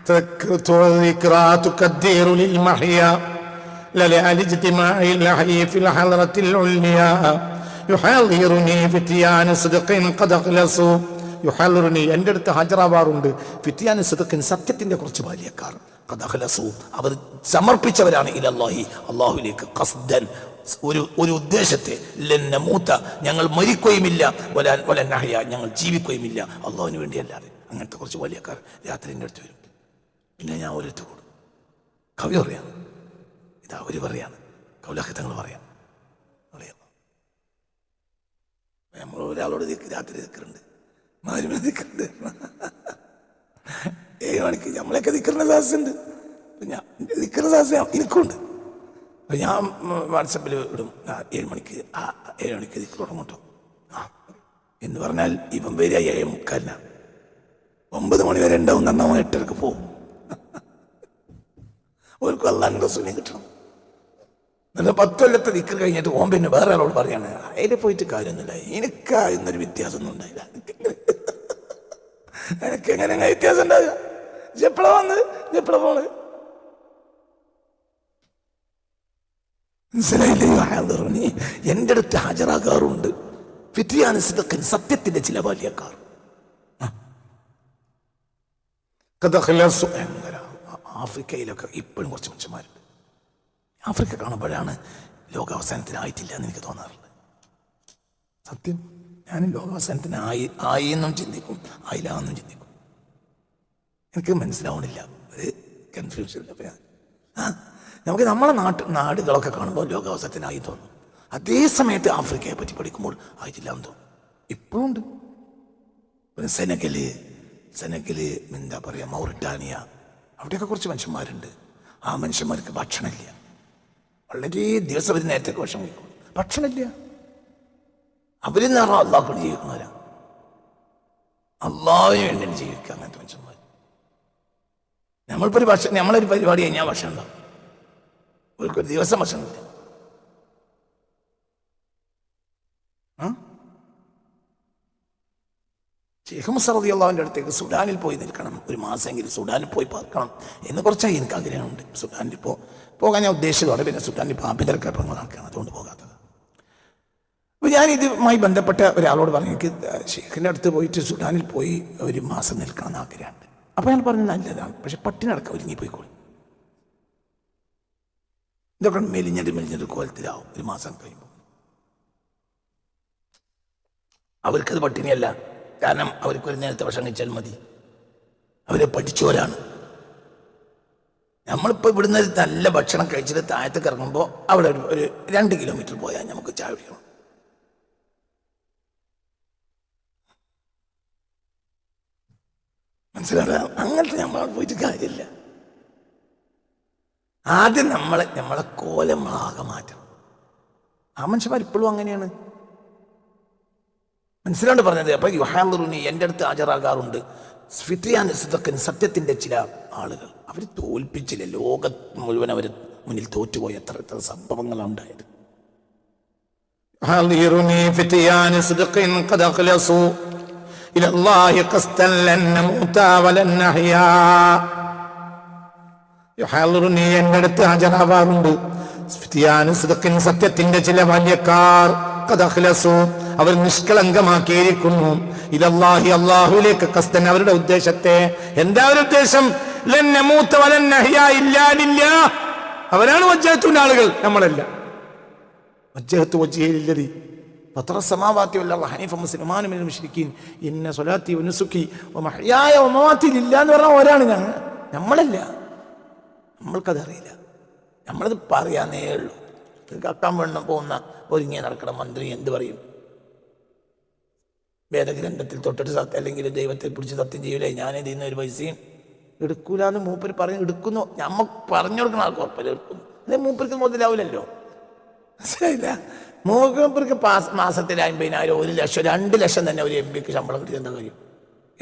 تذكرت والذكرى تكدر للمحيا لليالي اجتماع الحي في الحضرة العليا يحاضرني فتيان صدق قد اخلصوا യുഹല്ലുറുനി എൻ്റെ അടുത്ത് ഹാജരാവാറുണ്ട് ഫിത്യാൻ സിദ്ഖിൻ സത്യത്തിൻ്റെ കുറച്ച് ബാല്യക്കാർ ഖദ് അഖ്ലസു അവർ സമർപ്പിച്ചവരാണ് ഇലല്ലാഹി അല്ലാഹുവിലേക്ക് ഖസ്ദൻ ഒരു ഉദ്ദേശത്തെ ലൻ നമൂത ഞങ്ങൾ മരിക്കുകയുമില്ല വലൻ നഹ്യ ഞങ്ങൾ ജീവിക്കുകയുമില്ല അല്ലാഹുവിന് വേണ്ടിയല്ലാതെ. അങ്ങനത്തെ കുറച്ച് ബാല്യക്കാർ രാത്രി എൻ്റെ അടുത്ത് വരും. പിന്നെ ഞാൻ ഒരിടത്ത് കൂടും. കവി പറയാണ്, ഇതാ അവർ പറയാണ്, കൗലാഹിതങ്ങൾ പറയാം. നമ്മൾ ഒരാളോട് രാത്രി നിൽക്കുന്നുണ്ട്, 7 മണിക്ക് നമ്മളൊക്കെ നിൽക്കുന്ന സാഹസുണ്ട്. ഞാൻ നിൽക്കുന്ന സാഹസം എനിക്കുണ്ട്. അപ്പം ഞാൻ വാട്സപ്പിൽ ഇടും 7 മണിക്ക് 7 മണിക്ക് നിൽക്ക് തുടങ്ങട്ടോ എന്ന് പറഞ്ഞാൽ ഇപ്പം വരിക 7:45. 9 മണി വരെ ഉണ്ടാവും. നന്നാവും 8:30 പോവും. അവർക്ക് അല്ലാഹുവിൻ്റെ റസൂലിനെ കിട്ടണം. എന്നിട്ട് 10 കൊല്ലത്തെ ദിക്ർ കഴിഞ്ഞിട്ട് ഓൻ പിന്നെ വേറെ ആളോട് പറയാണ് അതിൽ പോയിട്ട് കാര്യമൊന്നുമില്ല, എനിക്കായിരുന്നൊരു വ്യത്യാസമൊന്നും ഉണ്ടായില്ല. എനിക്ക് എങ്ങനെ വ്യത്യാസം ഉണ്ടാകുക? എപ്പോഴാ വന്ന് എപ്പോഴാ പോണ്? മനസ്സിലായില്ലേ? എൻ്റെ അടുത്ത് ഹാജരാകാറുണ്ട് ഫിത്യാൻ സിദ്ഖിൻ സത്യത്തിന്റെ ചില ബാല്യക്കാർ. ആഫ്രിക്കയിലൊക്കെ ഇപ്പോഴും കുറച്ച് മനുഷ്യന്മാരുണ്ട്. ആഫ്രിക്ക കാണുമ്പോഴാണ് ലോകാവസാനത്തിനായിട്ടില്ല എന്ന് എനിക്ക് തോന്നാറുള്ളത്. സത്യം, ഞാനും ലോകാവസാനത്തിന് ആയി എന്നും ചിന്തിക്കും, ആയില്ല എന്നും ചിന്തിക്കും. എനിക്ക് മനസ്സിലാവണില്ല, ഒരു കൺഫ്യൂഷൻ. നമുക്ക് നമ്മളെ നാടുകളൊക്കെ കാണുമ്പോൾ ലോകാവസാനത്തിനായി തോന്നും. അതേ സമയത്ത് ആഫ്രിക്കയെ പറ്റി പഠിക്കുമ്പോൾ ആയിട്ടില്ല എന്ന് തോന്നും. ഇപ്പോഴും ഉണ്ട്. സെനഗല് എന്താ പറയുക, മൗറിറ്റാനിയ, അവിടെയൊക്കെ കുറച്ച് മനുഷ്യന്മാരുണ്ട്. ആ മനുഷ്യന്മാർക്ക് ഭക്ഷണമില്ല. വളരെ ദിവസം ഒരു നേരത്തേക്ക് ഭക്ഷണം കഴിക്കും, ഭക്ഷണമില്ല. അവരിൽ നിന്നാണ് അള്ളാഹ് കൊണ്ട് ജീവിക്കുന്നവരാ. അള്ളാഹിന് വേണ്ടി ജീവിക്കുക അങ്ങനത്തെ മനുഷ്യന്മാർ. നമ്മളൊരു പരിപാടി കഴിഞ്ഞാൽ ഭക്ഷണം ഉണ്ടാവും, അവർക്കൊരു ദിവസം ഭക്ഷണമില്ല. ഷെയ്ഖ് മുസ റളിയല്ലാഹുവിൻ്റെ അടുത്തേക്ക് സുഡാനിൽ പോയി നിൽക്കണം, ഒരു മാസമെങ്കിലും സുഡാനിൽ പോയി പാർക്കണം എന്ന് കുറച്ചായി എനിക്ക് ആഗ്രഹമുണ്ട്. സുഡാനിൽ പോകാൻ ഞാൻ ഉദ്ദേശിച്ചതോടെ പിന്നെ സുഡാനിൽ ആഭ്യന്തര കുഴപ്പങ്ങൾ നടക്കുകയാണ്, അതുകൊണ്ട് പോകാത്തത്. അപ്പോൾ ഞാൻ ഇതുമായി ബന്ധപ്പെട്ട ഒരാളോട് പറഞ്ഞു എനിക്ക് ഷെയ്ഖിൻ്റെ അടുത്ത് പോയിട്ട് സുഡാനിൽ പോയി ഒരു മാസം നിൽക്കണം എന്ന് ആഗ്രഹമുണ്ട്. അപ്പോൾ ഞാൻ പറഞ്ഞു നല്ലതാണ്, പക്ഷെ പട്ടിണടക്കം ഒരുങ്ങി പോയിക്കോളും. ഇതൊക്കെ മെലിഞ്ഞൊരു കോലത്തിലാവും ഒരു മാസം കഴിയുമ്പോൾ. അവർക്കത് പട്ടിണിയല്ല, കാരണം അവർക്കൊരു നേരത്തെ ഭക്ഷണം കഴിച്ചാൽ മതി. അവരെ പഠിച്ചവരാണ്. നമ്മളിപ്പോൾ ഇവിടുന്ന് നല്ല ഭക്ഷണം കഴിച്ചിട്ട് താഴത്തേക്ക് ഇറങ്ങുമ്പോൾ അവിടെ ഒരു 2 കിലോമീറ്റർ പോയാൽ നമുക്ക് ചായ കുടിക്കണം. മനസ്സിലാക്കുക? അങ്ങനത്തെ നമ്മളെ പോയിട്ട് കാര്യമില്ല. ആദ്യം നമ്മളെ കോലം ആകെ മാറ്റണം. ആ മനുഷ്യന്മാർ ഇപ്പോഴും അങ്ങനെയാണ്. മനസ്സിലാണ്ട് പറഞ്ഞത്. അപ്പൊ യുഹാലുറുനി എൻ്റെ അടുത്ത് ഹാജരാകാറുണ്ട് ഫിത്യാൻ സിദ്ഖിൻ സത്യത്തിന്റെ ചില ആളുകൾ. അവർ തോൽപ്പിച്ചില്ല, ലോകം മുഴുവൻ അവർ മുന്നിൽ തോറ്റുപോയി. എത്ര സംഭവങ്ങളാണ് ഉണ്ടായത്. എൻ്റെ അടുത്ത് ഹാജരാവാറുണ്ട് ഫിത്യാൻ സിദ്ഖിൻ സത്യത്തിന്റെ ചില ബാല്യക്കാർ. അവർ നിഷ്കളങ്കമാക്കിയിരിക്കുന്നു ഇലല്ലാഹി അല്ലാഹുവിലേക്ക് ഖസ്ദൻ അവരുടെ ഉദ്ദേശത്തെ. എന്താ ഒരു ഉദ്ദേശം? ലൻ നമൂത വലൻ നഹ്യ ഇല്ലാ ലില്ലാഹ്. അവരാണ് വജ്ജഹത്തുന്റെ ആളുകൾ, നമ്മളല്ല. വജ്ജഹത്തു വജ്ഹില്ലദി ഫതറ സമാവാതി വൽ അർള ഹനീഫ മുസ്ലിമാൻ മിനൽ മുശ്രിക്കീൻ ഇന്ന സ്വലാത്തി വനുസുക്കി വമഹ്യായ വമമാതി ലില്ലാഹ് എന്ന് പറഞ്ഞാൽ ഒരാണ് നമ്മളല്ല. നമ്മൾക്കതറിയില്ല, നമ്മളത് പറയാനേ ഉള്ളൂ. കക്കാൻ വേണം പോകുന്ന ഒരുങ്ങിയ നടക്കണ മന്ത്രി എന്ത് പറയും? വേദഗ്രന്ഥത്തിൽ തൊട്ടിട്ട് സത്യം അല്ലെങ്കിൽ ദൈവത്തെ പിടിച്ച് സത്യം ചെയ്യൂലേ, ഞാനിത് ഇന്ന് ഒരു പൈസയും എടുക്കൂലെന്ന് മൂപ്പര് പറഞ്ഞ് എടുക്കുന്നു. നമ്മ പറഞ്ഞു കൊടുക്കണ ആൾക്ക് ഉറപ്പല്ല എടുക്കുന്നു. അല്ലെ മൂപ്പർക്ക് മുതലാവില്ലല്ലോ. മനസ്സിലായില്ല? മൂപ്പർക്ക് മാസത്തിൽ 50,000, 1 ലക്ഷം, 2 ലക്ഷം തന്നെ ഒരു MP ശമ്പളം കിട്ടിയ എന്താ കാര്യം?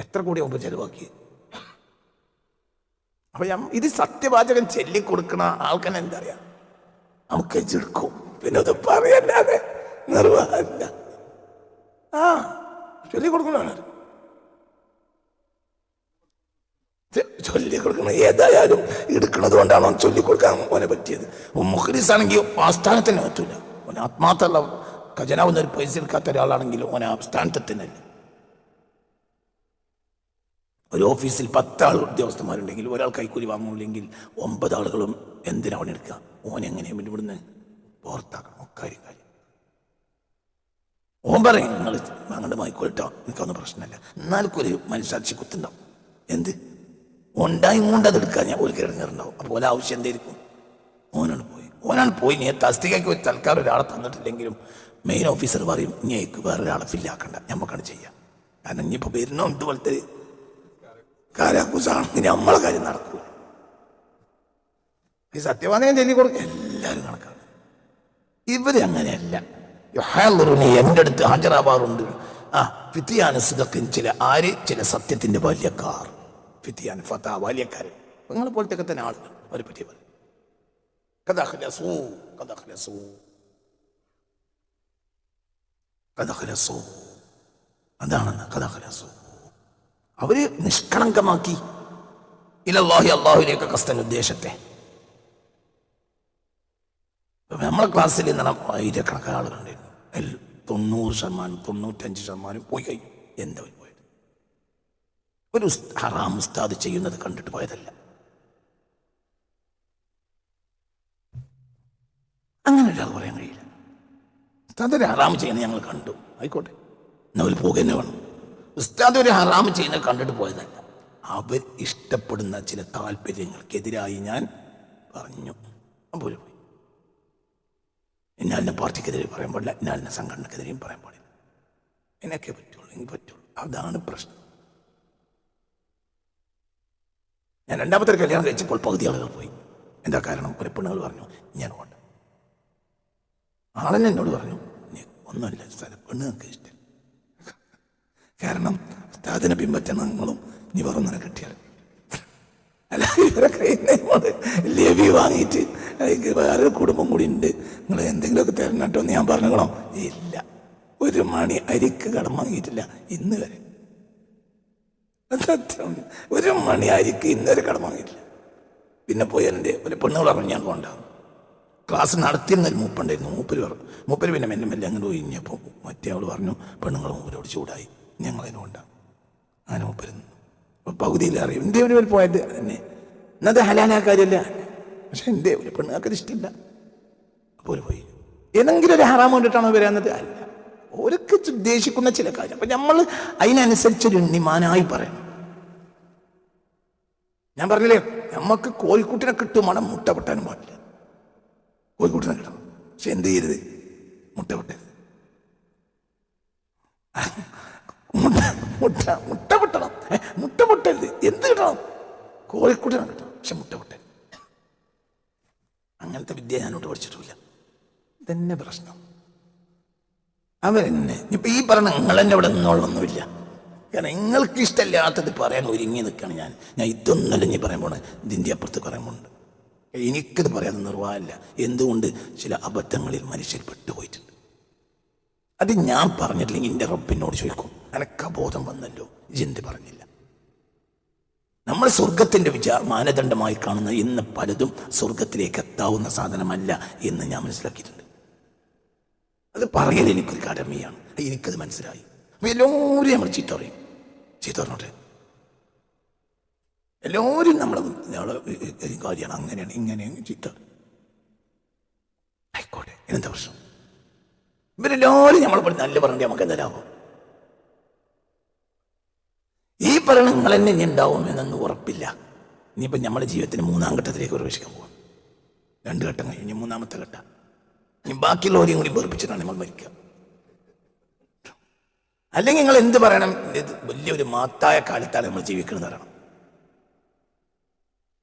എത്ര കൂടി മുമ്പ് ചെലവാക്കി? അപ്പൊ ഇത് സത്യവാചകം ചൊല്ലിക്കൊടുക്കണ ആൾക്കെന്നെ എന്താ അറിയാം, നമുക്ക് എടുക്കും. പിന്നെ അത് പറയല്ലാതെ നിർവാഹമില്ല. ചൊല്ലിക്കൊടുക്കണ ചൊല്ലി ചൊല്ലിക്കൊടുക്കണം. ഏതായാലും എടുക്കുന്നത് കൊണ്ടാണോ ചൊല്ലിക്കൊടുക്കാൻ ഓനെ പറ്റിയത്. മുഖ്ലിസ് ആണെങ്കിൽ ആ സ്ഥാനത്ത് തന്നെ പറ്റൂല. ഓനെ ആത്മാർത്ഥമുള്ള ഖജനാവുന്ന ഒരു പൈസ എടുക്കാത്ത ഒരാളാണെങ്കിൽ ഓനെ ആ സ്ഥാനത്ത് തന്നെയല്ല. ഒരു ഓഫീസിൽ 10 ആൾ ഉദ്യോഗസ്ഥന്മാരുണ്ടെങ്കിൽ ഒരാൾ കൈക്കൂലി വാങ്ങൂല്ലെങ്കിൽ 9 ആളുകളും എന്തിനാ ഓനെ എടുക്കുക? ഓനെങ്ങനെയും ഇവിടുന്ന് പുറത്താക്കണം. കാര്യം ഓൻ പറയും നിങ്ങൾ അങ്ങോട്ട് വാങ്ങിക്കോട്ടോ, എനിക്കൊന്നും പ്രശ്നമില്ല. എന്നാലും ഒരു മനസ്സാക്ഷി കുത്തുണ്ടാവും. എന്ത് ഉണ്ടായും കൊണ്ട് അത് എടുക്കാൻ ഞാൻ ഒരു കിടങ്ങാറുണ്ടാവും. അപ്പോൾ ഓല ആവശ്യം എന്തായിരിക്കും? ഓനാണ് പോയി നീ തസ്തികയ്ക്ക് ഒരു തൽക്കാലം ഒരാളെ തന്നിട്ടില്ലെങ്കിലും മെയിൻ ഓഫീസർ പറയും ഇനിക്ക് വേറൊരാളെ ഫില്ലാക്കണ്ട, നമുക്കാണ് ചെയ്യാം. കാരണം ഇനിയിപ്പോൾ വരുന്നോ ഇതുപോലത്തെ കാരാക്കൂസാണെങ്കിൽ നമ്മളെ കാര്യം നടക്കൂല. ഈ സത്യവാദം ചൊല്ലി കൊടുക്കുക എല്ലാവരും കണക്കാണ്. ഇവര് അങ്ങനെയല്ല. എൻ്റെ അടുത്ത് ഹാജരാവാറുണ്ട്. ഫിത്തിയാൻ സിദ്ഖിൻ, ചില സത്യത്തിന്റെ ബാല്യക്കാർ. ഫിത്തിയാൻ ഫത്താ ബാല്യക്കാരൻ, നിങ്ങളെ പോലത്തെയൊക്കെ തന്നെ ആളുകൾ അവരെ പറ്റി പറയും. അതാണ് അവര് നിഷ്കളങ്കമാക്കി ഇലല്ലാഹി, അള്ളാഹുവിലേക്ക് കസ്തൻ ഉദ്ദേശത്തെ. നമ്മളെ ക്ലാസ്സിൽ ആയിരക്കണക്കായ ആളുകളുണ്ടായിരുന്നു. 90%, 95% പോയി കഴിഞ്ഞു. എന്താ പോയത്? ഒരു ഹറാം ഉസ്താദ് ചെയ്യുന്നത് കണ്ടിട്ട് പോയതല്ല. അങ്ങനെ ഒരാൾ പറയാൻ കഴിയില്ല. ഉസ്താദ് ഒരു ഹറാം ചെയ്യുന്നത് ഞങ്ങൾ കണ്ടു, ആയിക്കോട്ടെ, എന്നവർ പോകുക തന്നെ വേണം. ഉസ്താദ് ഒരു ഹറാം ചെയ്യുന്നത് കണ്ടിട്ട് പോയതല്ല. അവർ ഇഷ്ടപ്പെടുന്ന ചില താല്പര്യങ്ങൾക്കെതിരായി ഞാൻ പറഞ്ഞു, അപ്പോൾ പോയി. ഇന്നാലിനെ പാർട്ടിക്കെതിരെ പറയാൻ പാടില്ല, ഇന്നാലിനെ സംഘടനക്കെതിരെയും പറയാൻ പാടില്ല. എന്നൊക്കെ പറ്റുള്ളൂ, എനിക്ക് പറ്റുള്ളൂ. അതാണ് പ്രശ്നം. ഞാൻ 2ാമത്തെ കല്യാണം കഴിച്ചപ്പോൾ പകുതി ആളുകൾ പോയി. എന്താ കാരണം? ഒരു പെണ്ണുകൾ പറഞ്ഞു ഞാൻ പോകണ്ട. ആളെന്നെ എന്നോട് പറഞ്ഞു ഒന്നുമില്ല സ്ഥലം പെണ്ണുങ്ങൾക്ക് ഇഷ്ടം. കാരണം ഉസ്താദിനെ പിൻപറ്റുന്ന നിങ്ങളും നീ പറഞ്ഞ കിട്ടിയാൽ അല്ല, ഇവരൊക്കെ ലവി വാങ്ങിയിട്ട് വേറെ കുടുംബം കൂടി ഉണ്ട്, നിങ്ങൾ എന്തെങ്കിലുമൊക്കെ തരണം എന്ന് ഞാൻ പറഞ്ഞോ? ഇല്ല, 1 മണി അരിക്ക് കടം വാങ്ങിയിട്ടില്ല ഇന്ന് വരെ. 1 മണി അരിക്ക് ഇന്ന് വരെ കടം വാങ്ങിയിട്ടില്ല. പിന്നെ പോയി എൻ്റെ ഒരു പെണ്ണുകൾ പറഞ്ഞു ഞാൻ പോകണ്ട. ക്ലാസ് നടത്തിയിരുന്നൊരു മൂപ്പുണ്ടായിരുന്നു. മൂപ്പര് പിന്നെ മെല്ലെ അങ്ങനെ ഒഴിഞ്ഞപ്പോൾ മറ്റേ അവൾ പറഞ്ഞു പെണ്ണുങ്ങൾ മൂപ്പരോട് ചൂടായി, ഞങ്ങളതിന് കൊണ്ടാണ്. അങ്ങനെ മൂപ്പരുന്നു പകുതിയിൽ അറിയും. എൻ്റെ ഒരു പോയത് തന്നെ എന്നത് ഹലാലായ കാര്യമല്ല. പക്ഷെ എൻ്റെ ഒരു പെണ്ണുങ്ങൾക്കത് ഇഷ്ടമില്ല. അപ്പോൾ പോയി ഏതെങ്കിലും ഒരു ഹറാം കൊണ്ടിട്ടാണോ വരാന്നത്? അല്ല, ഓരൊക്കെ ഉദ്ദേശിക്കുന്ന ചില കാര്യം. അപ്പം നമ്മൾ അതിനനുസരിച്ചൊരു ഉണ്ണിമാനായി പറയണം. ഞാൻ പറഞ്ഞില്ലേ, നമുക്ക് കോഴിക്കുട്ടിനെ കിട്ടും വേണം, മുട്ട പൊട്ടാനും പാടില്ല. കോഴിക്കുട്ടിനെ കിട്ടണം, പക്ഷെ എന്ത് ചെയ്യരുത്? മുട്ട പൊട്ടരുത്. മുട്ട പൊട്ടണം, മുട്ട പൊട്ടരുത്. എന്ത് കിട്ടണം? കോഴിക്കുട്ടിനെ കിട്ടണം, പക്ഷെ മുട്ട പൊട്ടരുത്. അങ്ങനത്തെ വിദ്യ ഞാനോട്ട് പഠിച്ചിട്ടില്ല. ഇതന്നെ പ്രശ്നം. അവരെന്നെ ഇപ്പം ഈ പറഞ്ഞ നിങ്ങളെന്നെ ഇവിടെ നിന്നോളൊന്നുമില്ല. കാരണം നിങ്ങൾക്ക് ഇഷ്ടമില്ലാത്തത് പറയാൻ ഒരുങ്ങി നിൽക്കുകയാണ് ഞാൻ. ഇതൊന്നല്ല ഇനി പറയാൻ പോണേ, ഇതിൻ്റെ അപ്പുറത്ത് പറയാൻ പോകുന്നുണ്ട്. എനിക്കത് പറയാൻ നിർവാഹമില്ല. എന്തുകൊണ്ട്? ചില അബദ്ധങ്ങളിൽ മനുഷ്യർ പെട്ടുപോയിട്ടുണ്ട്. അത് ഞാൻ പറഞ്ഞിട്ടില്ലെങ്കിൽ എൻ്റെ റബ്ബിനോട് ചോദിക്കും, എനക്ക് ബോധം വന്നല്ലോ, ഇതെന്ത് പറഞ്ഞില്ല? നമ്മൾ സ്വർഗത്തിൻ്റെ മാനദണ്ഡമായി കാണുന്ന ഇന്ന് പലതും സ്വർഗത്തിലേക്ക് എത്താവുന്ന സാധനമല്ല എന്ന് ഞാൻ മനസ്സിലാക്കിയിട്ടുണ്ട്. അത് പറയൽ എനിക്കൊരു കടമയാണ്. എനിക്കത് മനസ്സിലായി. എല്ലാവരും നമ്മൾ ചീത്ത പറയും, ചീത്ത പറഞ്ഞോട്ടെ. എല്ലാവരും നമ്മളെ കാര്യമാണ്, അങ്ങനെയാണ് ഇങ്ങനെയാണ് ചീത്ത. ആയിക്കോട്ടെ, എന്താ പ്രശ്നം? ഇവരെല്ലാവരും നമ്മളെ നല്ല പറഞ്ഞിട്ട് നമുക്ക് എന്തായാലും ഈ പറയണ നിങ്ങൾ തന്നെ ഇനി ഉണ്ടാവും എന്നൊന്നും ഉറപ്പില്ല. ഇനിയിപ്പം നമ്മുടെ ജീവിതത്തിന് 3-ാം ഘട്ടത്തിലേക്ക് പ്രവേശിക്കാൻ പോകാം. 2 ഘട്ടം കഴിഞ്ഞ് 3-ാമത്തെ ഘട്ടം. ഇനി ബാക്കിയുള്ളവരെയും കൂടി വെറുപ്പിച്ചിട്ടാണ് നമ്മൾ മരിക്കുക. അല്ലെങ്കിൽ നിങ്ങൾ എന്ത് പറയണം? ഇത് വലിയൊരു മാത്തായ കാലത്താണ് നമ്മൾ ജീവിക്കുന്നത് പറയണം.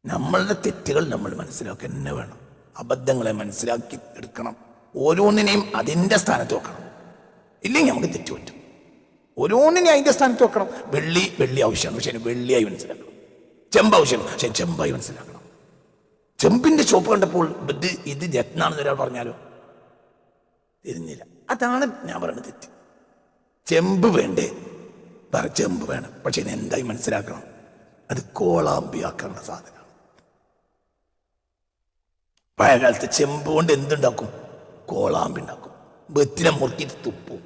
നമ്മളുടെ തെറ്റുകൾ നമ്മൾ മനസ്സിലാക്കി തന്നെ വേണം. അബദ്ധങ്ങളെ മനസ്സിലാക്കി എടുക്കണം. ഓരോന്നിനെയും അതിൻ്റെ സ്ഥാനത്ത് വെക്കണം. ഇല്ലെങ്കിൽ നമുക്ക് തെറ്റു പറ്റും. ഓരോന്നിനെയും അതിൻ്റെ സ്ഥാനത്ത് വെക്കണം. വെള്ളി ആവശ്യമാണ്, പക്ഷേ വെള്ളിയായി മനസ്സിലാക്കണം. ചെമ്പ് ആവശ്യമാണ്, പക്ഷേ ചെമ്പായി മനസ്സിലാക്കണം. ചെമ്പിൻ്റെ ചോപ്പ് കണ്ടപ്പോൾ ഇത് രത്നാണെന്ന് ഒരാൾ പറഞ്ഞാലോ തിരിഞ്ഞില്ല. അതാണ് ഞാൻ പറയുന്നത് തെറ്റ്. ചെമ്പ് വേണ്ടേ? ചെമ്പ് വേണം, പക്ഷെ ഇത് എന്തായി മനസ്സിലാക്കണം. അത് കോളാമ്പിയാക്കേണ്ട സാധനമാണ്. പഴയ കാലത്ത് ചെമ്പ് കൊണ്ട് എന്തുണ്ടാക്കും? കോളാമ്പി ഉണ്ടാക്കും. ബത്തിനെ മുറുക്കിയിട്ട് തുപ്പും.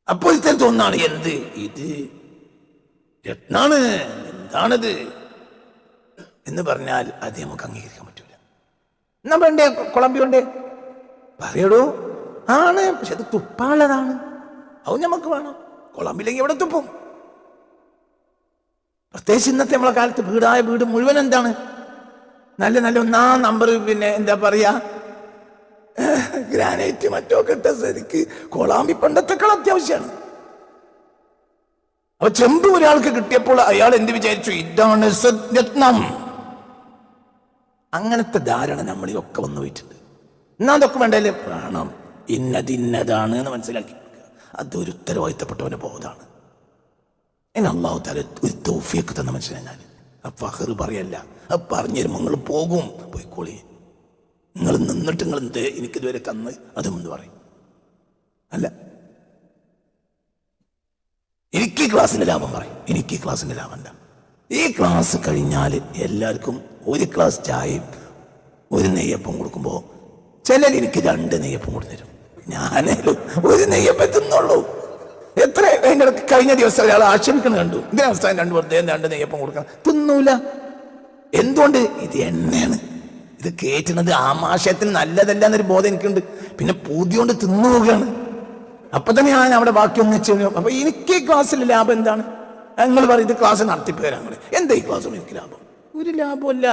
അപ്പോൾ ഇത്തരം തോന്നാണ് എന്ത് ഇത് രത്നാണ്, എന്താണത് എന്ന് പറഞ്ഞാൽ അത് നമുക്ക് അംഗീകരിക്കാൻ പറ്റൂല. എന്നാ വേണ്ടേ കൊളമ്പി വേണ്ടേ? പറയടോ, ആണ്, പക്ഷെ അത് തുപ്പാനുള്ളതാണ്. അത് നമുക്ക് വേണം. കൊളമ്പില്ലെങ്കിൽ എവിടെ തുപ്പും? പ്രത്യേകിച്ച് ഇന്നത്തെ നമ്മളെ കാലത്ത് വീടായ വീട് മുഴുവൻ എന്താണ് നല്ല നല്ല ഒന്നാം നമ്പർ, പിന്നെ എന്താ പറയാ, ഗ്രാനൈറ്റ് മറ്റോ ഇട്ട സ്ഥിതിക്ക് കൊളാമ്പി പണ്ടത്തെക്കാൾ അത്യാവശ്യമാണ്. അപ്പൊ ചെമ്പ് ഒരാൾക്ക് കിട്ടിയപ്പോൾ അയാൾ എന്ത് വിചാരിച്ചു? ഇതാണ് രത്നം. അങ്ങനത്തെ ധാരണ നമ്മളിലൊക്കെ വന്നു പോയിട്ടുണ്ട്. എന്നാ അതൊക്കെ വേണ്ടല്ലേ? വേണം. ഇന്നതാണ് എന്ന് മനസ്സിലാക്കി. അതൊരു ഉത്തരവാദിത്തപ്പെട്ടവന്റെ ബോധമാണ്. എന്നെ അള്ളാഹു തആല ഒരു തൗഫീഖ് തന്ന മനുഷ്യനാണ്. ആ ഫഖർ പറയല്ല, അത് പറഞ്ഞു തരുമ്പോൾ നിങ്ങൾ പോകും, പോയിക്കോളി, നിങ്ങൾ നിന്നിട്ട് നിങ്ങൾ എന്ത് എനിക്കിതുവരെ തന്ന് അതുമെന്ന് പറയും. അല്ല, എനിക്ക് ഈ ക്ലാസ്സിന്റെ ലാഭം പറയും. എനിക്ക് ഈ ക്ലാസ്സിന്റെ ലാഭം എന്താ? ഈ ക്ലാസ് കഴിഞ്ഞാൽ എല്ലാവർക്കും ഒരു ഗ്ലാസ് ചായയും ഒരു നെയ്യപ്പം കൊടുക്കുമ്പോൾ ചിലർ എനിക്ക് 2 നെയ്യപ്പം കൊടുത്തരും. ഞാനേലും ഒരു നെയ്യപ്പം തിന്നുള്ളൂ. എത്ര കഴിഞ്ഞ ദിവസം ഒരാൾ ആക്ഷേപിക്കണം കണ്ടു, ഇതിന് അവസാനം 2 നെയ്യപ്പം കൊടുക്കണം. തിന്നൂല. എന്തുകൊണ്ട്? ഇത് എണ്ണയാണ്, ഇത് കേറ്റുന്നത് ആമാശയത്തിന് നല്ലതല്ല എന്നൊരു ബോധം എനിക്കുണ്ട്. പിന്നെ പൂതിയോണ്ട് തിന്നു പോവുകയാണ്. അപ്പൊ തന്നെ ഞാൻ അവിടെ ബാക്കിയൊന്നും ചെയ്യും. അപ്പൊ എനിക്ക് ഈ ക്ലാസ്സിൽ ലാഭം എന്താണ്? നിങ്ങൾ പറയും ഇത് ക്ലാസ് നടത്തിപ്പോരാ. എന്താ ഈ ക്ലാസ് കൊണ്ട് എനിക്ക് ലാഭം? ഒരു ലാഭമല്ല.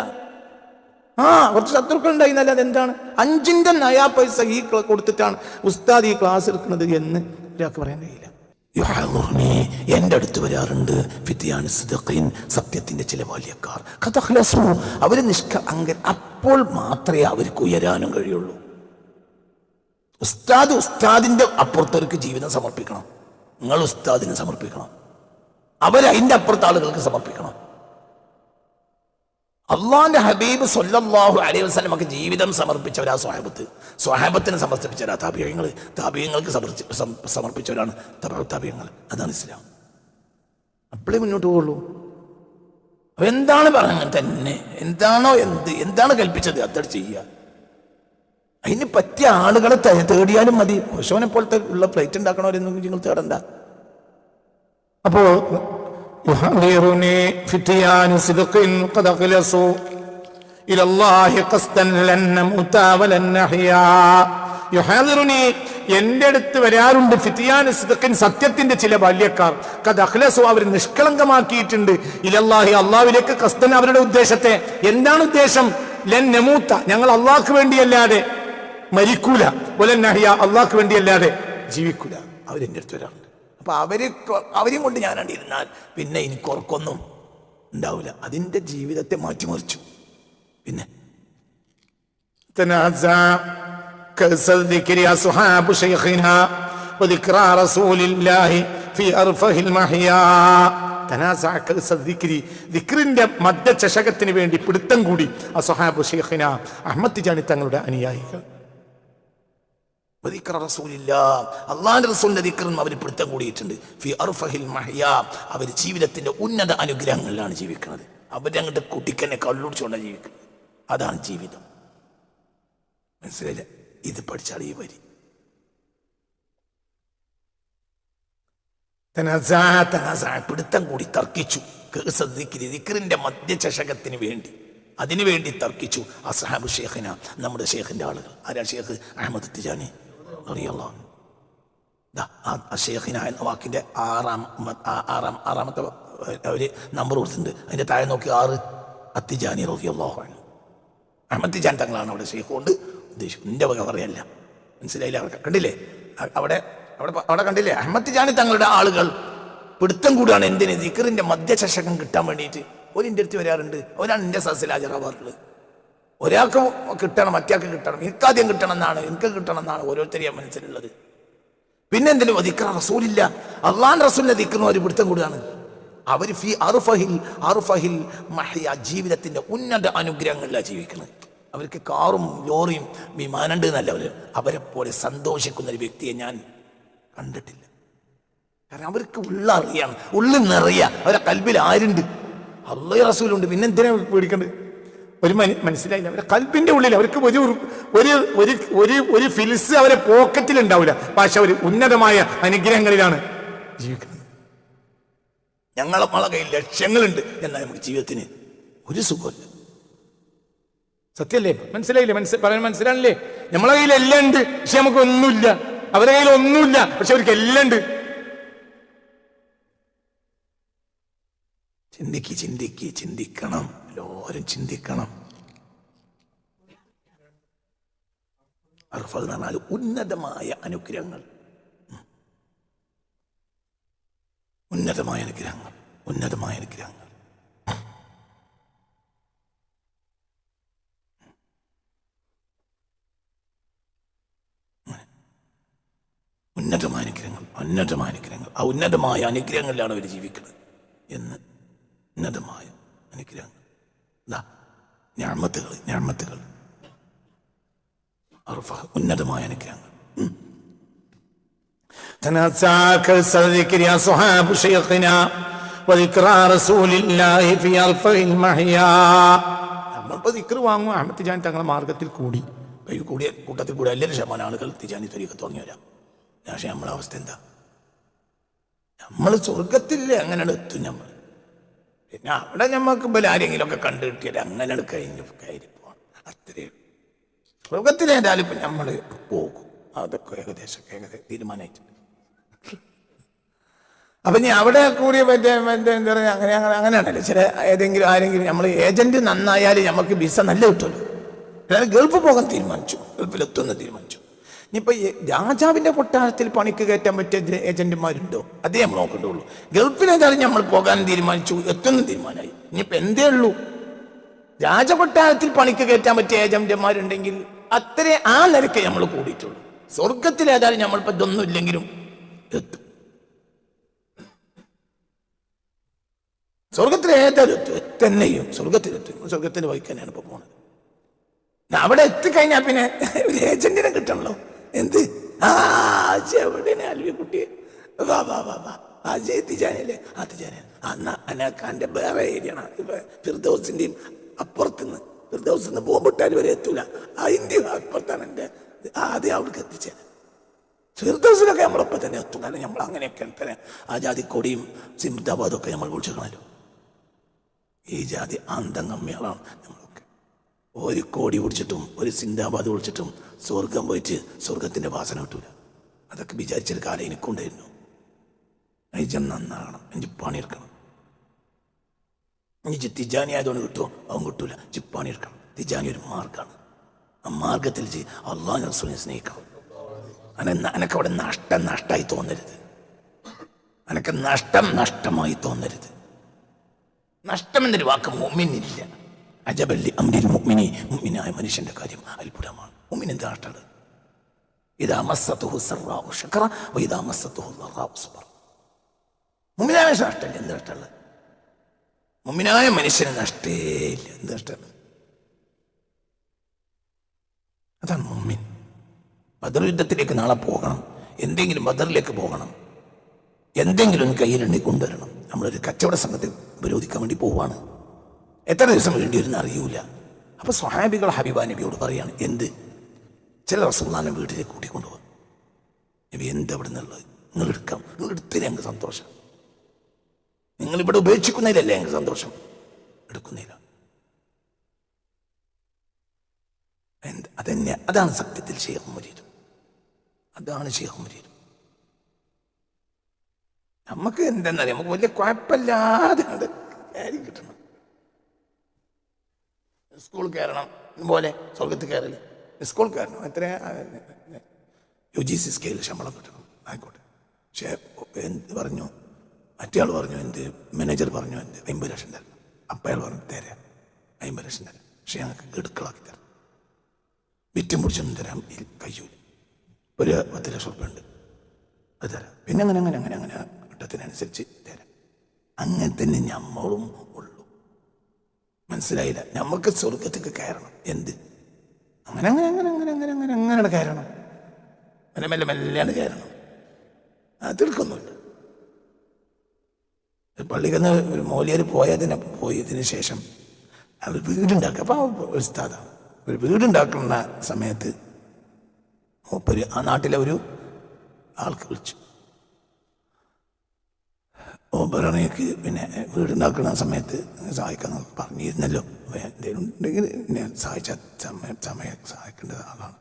കുറച്ച് ശത്രുക്കൾ ഉണ്ടായിരുന്നല്ല. അതെന്താണ്? 5 നയാ പൈസ ഈ കൊടുത്തിട്ടാണ് ഉസ്താദ് ഈ ക്ലാസ് എടുക്കുന്നത് എന്ന് ഒരാൾക്ക് പറയാൻ കഴിയില്ല. എന്റെ അടുത്ത് വരാറുണ്ട് സത്യത്തിന്റെ ചില ബാല്യക്കാർ, അവര് അപ്പോൾ മാത്രമേ അവർക്ക് ഉയരാനും കഴിയുള്ളൂ. ഉസ്താദിന്റെ അപ്പുറത്തവർക്ക് ജീവിതം സമർപ്പിക്കണം. നിങ്ങൾ ഉസ്താദിന് സമർപ്പിക്കണം, അവരതിന്റെ അപ്പുറത്ത് ആളുകൾക്ക് സമർപ്പിക്കണം. അള്ളാന്റെ ഹബീബ് സല്ലല്ലാഹു അലൈഹി വസല്ലമക്ക് ജീവിതം സമർപ്പിച്ചവരാ സ്വഹാബത്തിന് സമർപ്പിച്ചവരാ താബിഈങ്ങൾക്ക് സമർപ്പിച്ചവരാണ് താബിഈങ്ങൾ. അതാണ് ഇസ്ലാം. അപ്പോഴേ മുന്നോട്ട് പോകുള്ളൂ. എന്താണ് പറഞ്ഞത് തന്നെ, എന്താണോ എന്താണ് കൽപ്പിച്ചത് അതത് ചെയ്യുക. അതിന് പറ്റിയ ആളുകളെ തേടിയാലും മതി. ഓശോനെ പോലത്തെ ഉള്ള പ്ലേറ്റ് ഉണ്ടാക്കണവരെന്നും നിങ്ങൾ തേടണ്ട. അപ്പോ يحذرني فتيان صدق قد أخلصوا إلى الله قصدا لن نموت ولن نحيا. യുഹാദിറുനി, എന്റെ അടുത്ത് വരാറുണ്ട് ഫിത്തിയാൻ സിദ്ഖിൻ, സത്യത്തിന്റെ ചില ബാല്യക്കാർ, ഖദ് അഖ്ലസു, അവർ നിഷ്കളങ്കമാക്കിയിട്ടുണ്ട്, ഇലല്ലാഹി, അള്ളാഹുവിലേക്ക്, ഖസ്ദൻ, അവരുടെ ഉദ്ദേശത്തെ. എന്താണ് ഉദ്ദേശം? ലൻ നമൂത്ത, ഞങ്ങൾ അള്ളാഹ്ക്ക് വേണ്ടിയല്ലാതെ മരിക്കൂല, വലൻ നഹ്യ, അള്ളാഹ്ക്ക് വേണ്ടിയല്ലാതെ ജീവിക്കൂല. അവരെന്റെ അടുത്ത് വരാറുണ്ട്. അപ്പൊ അവരെയും കൊണ്ട് ഞാൻ കണ്ടിരുന്നാൽ പിന്നെ എനിക്ക് ഉറക്കൊന്നും ഉണ്ടാവില്ല. അതിന്റെ ജീവിതത്തെ മാറ്റിമറിച്ചു. പിന്നെ മദ്യചഷകത്തിന് വേണ്ടി പിടുത്തം കൂടി അസ്ഹാബു ശൈഖിന, അഹ്മദ് തിജാനി തങ്ങളുടെ അനുയായികൾ. അള്ളാന്റെ റസൂലിന്റെ ദിക്റും അവർ പിടുത്തം കൂടിയിട്ടുണ്ട്. ഫി അർഫഹിൽ മഹ്യാ, അവർ ജീവിതത്തിന്റെ ഉന്നത അനുഗ്രഹങ്ങളിലാണ് ജീവിക്കുന്നത്. അവരങ്ങോട്ട് കുട്ടിക്കന്നെ കള്ളുടിച്ചുകൊണ്ടാണ് ജീവിക്കുന്നത്. അതാണ് ജീവിതം. മനസ്സിലായില്ല? ഇത് പഠിച്ചാൽ ഈ വരി പിടുത്തം കൂടി തർക്കിച്ചു. ദിക്റിന്റെ മദ്യചഷകത്തിന് വേണ്ടി, അതിനുവേണ്ടി തർക്കിച്ചു അസ്ഹാബു ഷേഖിന, നമ്മുടെ ഷേഖിന്റെ ആളുകൾ. ആരാ ഷേഖ്? അഹ്മദ് തിജാനി റളിയല്ലാഹു അൻഹു. ഷേഖിന എന്ന വാക്കിന്റെ ആറാമത്തെ ഒരു നമ്പർ കൊടുത്തിട്ടുണ്ട്. അതിന്റെ താഴെ നോക്കി 6 അത്തിജാനി റളിയല്ലാഹു അൻഹു. അഹ്മദ് തിജാനി തങ്ങളാണ് അവിടെ ഷേഖ് കൊണ്ട് ഉദ്ദേശിക്കുന്നത്. നിന്റെ വക പറയല്ല. മനസ്സിലായില്ല? അവിടെ കണ്ടില്ലേ? അവിടെ കണ്ടില്ലേ? അഹ്മദ് തിജാനി തങ്ങളുടെ ആളുകൾ പിടുത്തം കൂടാണ്. എന്തിന്? ദിക്റിന്റെ മദ്യചഷകം കിട്ടാൻ വേണ്ടിയിട്ട്. ഒരിൻ്റെ അടുത്ത് വരാറുണ്ട്. അവരാണ് എൻ്റെ സദസ്സിൽ ഹാജരാവാറുള്ളത്. ഒരാൾക്ക് കിട്ടണം, മറ്റേയാൾക്ക് കിട്ടണം, എനിക്കാദ്യം കിട്ടണം എന്നാണ്, എനിക്ക് കിട്ടണം എന്നാണ് ഓരോരുത്തരെയും മനസ്സിലുള്ളത്. പിന്നെ എന്തിനും ദിക്ർ റസൂലില്ല, അള്ളാന്റെ റസൂലിന്റെ ദിക്റിനും അവർ പിടുത്തം കൂടുകയാണ്. അവർ ഫി അർഫഹിൽ മഹ്യ, ജീവിതത്തിന്റെ ഉന്നത അനുഗ്രഹങ്ങളിലാണ് ജീവിക്കുന്നത്. അവർക്ക് കാറും ലോറിയും വിമാനമുണ്ട് എന്നല്ല. അവരെ പോലെ സന്തോഷിക്കുന്ന ഒരു വ്യക്തിയെ ഞാൻ കണ്ടിട്ടില്ല. കാരണം അവർക്ക് ഉള്ളറിയാണ്, ഉള്ളിൽ നിറയ, അവരെ കൽബിൽ ആരുണ്ട്? അല്ലാഹു റസൂലുണ്ട്. പിന്നെ എന്തിനാ പേടിക്കേണ്ടത്? ഒരു മനസ്സിലായില്ല. അവരെ കൽബിന്റെ ഉള്ളിൽ അവർക്ക് ഒരു ഒരു ഒരു ഒരു ഫിൽസ് അവരെ പോക്കറ്റിൽ ഉണ്ടാവില്ല. പക്ഷെ അവർ ഉന്നതമായ അനുഗ്രഹങ്ങളിലാണ് ജീവിക്കുന്നത്. നമ്മളെ കയ്യിൽ ലക്ഷ്യങ്ങളുണ്ട്, എന്നാൽ നമുക്ക് ജീവിതത്തിന് ഒരു സുഖമില്ല. സത്യല്ലേ? മനസ്സിലായില്ലേ? പറയാൻ മനസ്സിലാണല്ലേ? നമ്മളെ കയ്യിൽ എല്ലാം ഉണ്ട്, പക്ഷെ നമുക്ക് ഒന്നുമില്ല. അവരുടെ കയ്യിൽ ഒന്നുമില്ല, പക്ഷെ അവർക്ക് എല്ലാം ഉണ്ട്. ചിന്തിക്കണം. എല്ലാവരും ചിന്തിക്കണം. അർഫ എന്ന് പറഞ്ഞാൽ ഉന്നതമായ അനുഗ്രഹങ്ങൾ, ഉന്നതമായ അനുഗ്രഹങ്ങൾ, ഉന്നതമായ അനുഗ്രഹങ്ങൾ. ഉന്നതമായ അനുഗ്രഹങ്ങൾ, ഉന്നതമായ അനുഗ്രഹങ്ങൾ. ആ ഉന്നതമായ അനുഗ്രഹങ്ങളിലാണ് അവർ ജീവിക്കുന്നത്. എന്ന് ഉന്നതമായ അനുഗ്രഹങ്ങൾ, ഞാമത്തുകൾ, ഉന്നതമായ അനുഗ്രഹങ്ങൾ. നമ്മളിപ്പോ ദിക്ർ വാങ്ങും. അഹമ്മദ് തിജാനി തങ്ങളുടെ മാർഗത്തിൽ കൂടിയ കൂട്ടത്തിൽ കൂടി എല്ലാവരും ശതമാനം ആളുകൾ തിജാനി ത്വരീഖത്ത് തുടങ്ങിയവരാ. പക്ഷെ നമ്മളെ അവസ്ഥ എന്താ? നമ്മൾ സ്വർഗത്തില്ലേ അങ്ങനെയാണ് എത്തും നമ്മൾ. പിന്നെ അവിടെ ഞമ്മക്ക് ആരെങ്കിലും ഒക്കെ കണ്ടു കിട്ടിയാൽ അങ്ങനെ കഴിഞ്ഞ് കയറി പോകണം. അത്രയേ സ്വർഗത്തിലേതായാലും ഇപ്പം നമ്മൾ പോകും. അതൊക്കെ ഏകദേശം തീരുമാനമായിട്ടുണ്ട്. അപ്പം ഇനി അവിടെ കൂടി എന്താ പറയുക, അങ്ങനെയാണല്ലോ ചില ആരെങ്കിലും നമ്മൾ ഏജന്റ് നന്നായാൽ നമുക്ക് വിസ നല്ല കിട്ടുമല്ലോ. അതായത് ഗൾഫ് പോകാൻ തീരുമാനിച്ചു, ഗൾഫിലെത്തുമെന്ന് തീരുമാനിച്ചു. ഇനിയിപ്പോൾ രാജാവിൻ്റെ കൊട്ടാരത്തിൽ പണിക്ക് കയറ്റാൻ പറ്റിയ ഏജന്റുമാരുണ്ടോ? അതേ നമ്മൾ നോക്കേണ്ടുള്ളൂ. ഗൾഫിലേതായാലും നമ്മൾ പോകാനും തീരുമാനിച്ചു, എത്തുന്ന തീരുമാനമായി. ഇനിയിപ്പോൾ എന്തേ ഉള്ളൂ, രാജകൊട്ടാരത്തിൽ പണിക്ക് കയറ്റാൻ പറ്റിയ ഏജന്റുമാരുണ്ടെങ്കിൽ അത്രേ ആ നിലയ്ക്ക് നമ്മൾ കൂടിയിട്ടുള്ളൂ. സ്വർഗത്തിലേതായാലും നമ്മളിപ്പോൾ ഇതൊന്നും ഇല്ലെങ്കിലും എത്തും. സ്വർഗത്തിലേതായാലും തന്നെയും സ്വർഗത്തിന്റെ വഴിക്ക് തന്നെയാണ് ഇപ്പോൾ പോകുന്നത്. അവിടെ എത്തിക്കഴിഞ്ഞാൽ പിന്നെ ഒരു ഏജന്റിനെ കിട്ടണല്ലോ. എന്ത് എവിടെ അൽവിക്കുട്ടിയെ തിജാനിയല്ലേ? ആ തിജാനി അനാക്കാന്റെ വേറെ ഏരിയയാണ്. ഇപ്പൊ ഫിർദൗസിന്റെയും അപ്പുറത്തുനിന്ന്, ഫിർദൗസിൽ നിന്ന് ബോംബിട്ടാൽ വരെ എത്തൂല. അതിന്റെ അപ്പുറത്താണ് എൻ്റെ ആദ്യം അവിടേക്ക് എത്തിച്ചത്. ഫിർദൗസിലൊക്കെ നമ്മളൊപ്പം തന്നെ എത്തും. കാരണം നമ്മൾ അങ്ങനെയൊക്കെ തന്നെ ആ ജാതിക്കോടിയും സിംദാബാദും ഒക്കെ നമ്മൾ വിളിച്ചിരിക്കണല്ലോ. ഈ ജാതി ആന്തങ്കമ്മികളാണ് നമ്മളൊക്കെ. ഒരു കോടി കുടിച്ചിട്ടും ഒരു സിന്ദാബാദ് കുടിച്ചിട്ടും സ്വർഗം പോയിട്ട് സ്വർഗത്തിന്റെ വാസന കിട്ടൂല. അതൊക്കെ വിചാരിച്ചൊരു കാലം എനിക്കുണ്ടായിരുന്നു. എനിക്ക് നന്നാകണം, എനിക്ക് പണിയെടുക്കണം. എനിക്ക് തിജാനി ആയതുകൊണ്ട് കിട്ടുമോ? അവൻ കിട്ടൂല. പണിയെടുക്കണം. തിജാനി ഒരു മാർഗമാണ്. ആ മാർഗത്തിൽ അള്ളാഹു റസൂലിനെ സ്നേഹിക്കണം. എനക്കവിടെ നഷ്ടമായി തോന്നരുത്. എനക്ക് നഷ്ടമായി തോന്നരുത്. നഷ്ടം എന്നൊരു വാക്ക് മുഅ്മിനില്ല. അജബല്ലി അംരിൽ മുഅ്മിനി, മുഅ്മിനായ മനുഷ്യന്റെ കാര്യം അത്ഭുതമാണ്. മുഅ്മിൻ എന്താ നഷ്ടമുള്ളത്? ഇദാ മസ്സതുഹു സറാഉ ശകറ വഇദാ മസ്സതുഹു ളറാഉ സബറ. മുഅ്മിനായ മനുഷ്യന് നഷ്ടമില്ല. എന്ത് നഷ്ടമുള്ളത്? മുഅ്മിനായ മനുഷ്യന് നഷ്ടേയില്ല. എന്ത് നഷ്ടമുള്ളത്? അതാണ് മുഅ്മിൻ. ബദർ യുദ്ധത്തിലേക്ക് നാളെ പോകണം. എന്തെങ്കിലും ബദറിലേക്ക് പോകണം. എന്തെങ്കിലും ഒന്ന് കയ്യിലുണ്ടി കൊണ്ടുവരണം. നമ്മളൊരു കച്ചവട സംഘത്തെ വിരോധിക്കാൻ വേണ്ടി പോവാണ്. എത്ര ദിവസം വേണ്ടി വരുന്ന അറിയൂല. അപ്പൊ സ്വഹാബികൾ ഹബീബ നബിയോട് പറയാണ്, എന്ത്? ചില റസൂലുള്ളാഹിനെ വീട്ടിലേക്ക് കൂട്ടിക്കൊണ്ടുപോകാം. നബി എന്താ ഇവിടെ നിന്നുള്ളത്? നിങ്ങൾ എടുക്കാം. നിങ്ങൾ എടുത്തില്ല ഞങ്ങൾക്ക് സന്തോഷം. നിങ്ങളിവിടെ ഉപേക്ഷിക്കുന്നതിലല്ലേ ഞങ്ങൾക്ക് സന്തോഷം? എടുക്കുന്നില്ല. അതന്നെ, അതാണ് സത്യത്തിൽ ശൈഖ് മുരീദ്. അതാണ് ശൈഖ് മുരീദ്. നമുക്ക് എന്തെന്നറിയാം, നമുക്ക് വലിയ കുഴപ്പമില്ലാതെ കിട്ടണം. സ്കൂൾ കയറണം പോലെ സ്വർഗത്തിൽ കയറല്. സ്കൂൾ കയറണം, എത്ര UGC സ്കെയിൽ ശമ്പളം കിട്ടണം, ആയിക്കോട്ടെ. പക്ഷേ എന്ത് പറഞ്ഞു, മറ്റേയാൾ പറഞ്ഞു, എന്ത് മാനേജർ പറഞ്ഞു, എന്ത് 50 ലക്ഷം തരണം. അപ്പം അയാൾ പറഞ്ഞു, തരാം 50 ലക്ഷം തരാം, പക്ഷെ ഞങ്ങൾക്ക് ഗഡുക്കളാക്കി തരാം, വിറ്റും പിടിച്ചൊന്നും തരാൻ കഴിയൂല, ഒരു 10 ലക്ഷം ഉറുപ്പ ഉണ്ട്, അത് തരാം. പിന്നെ അങ്ങനെ ഘട്ടത്തിനനുസരിച്ച് തരാം. അങ്ങനെ തന്നെ നമ്മളും ഉള്ളു. മനസ്സിലായില്ല? നമുക്ക് സ്വർഗത്തേക്ക് കയറണം. എന്ത്? അങ്ങനെ കയറണം. മെല്ലാണ് കയറണം. തീർക്കൊന്നുമില്ല. പള്ളിയിൽ നിന്ന് ഒരു മൗലിയർ പോയതിന് ശേഷം അവർ വീടുണ്ടാക്കുക. അപ്പോൾ ഒരു ഉസ്താദാണ്. ഒരു വീടുണ്ടാക്കുന്ന സമയത്ത് മൂപ്പര് ആ നാട്ടിലെ ഒരു ആൾക്ക് വിളിച്ചു. ഓബറണയ്ക്ക് പിന്നെ വീടുണ്ടാക്കുന്ന സമയത്ത് സഹായിക്കാൻ പറഞ്ഞിരുന്നല്ലോ, എന്തെങ്കിലും ഉണ്ടെങ്കിൽ ഞാൻ സഹായിക്കേണ്ട ആളാണ്.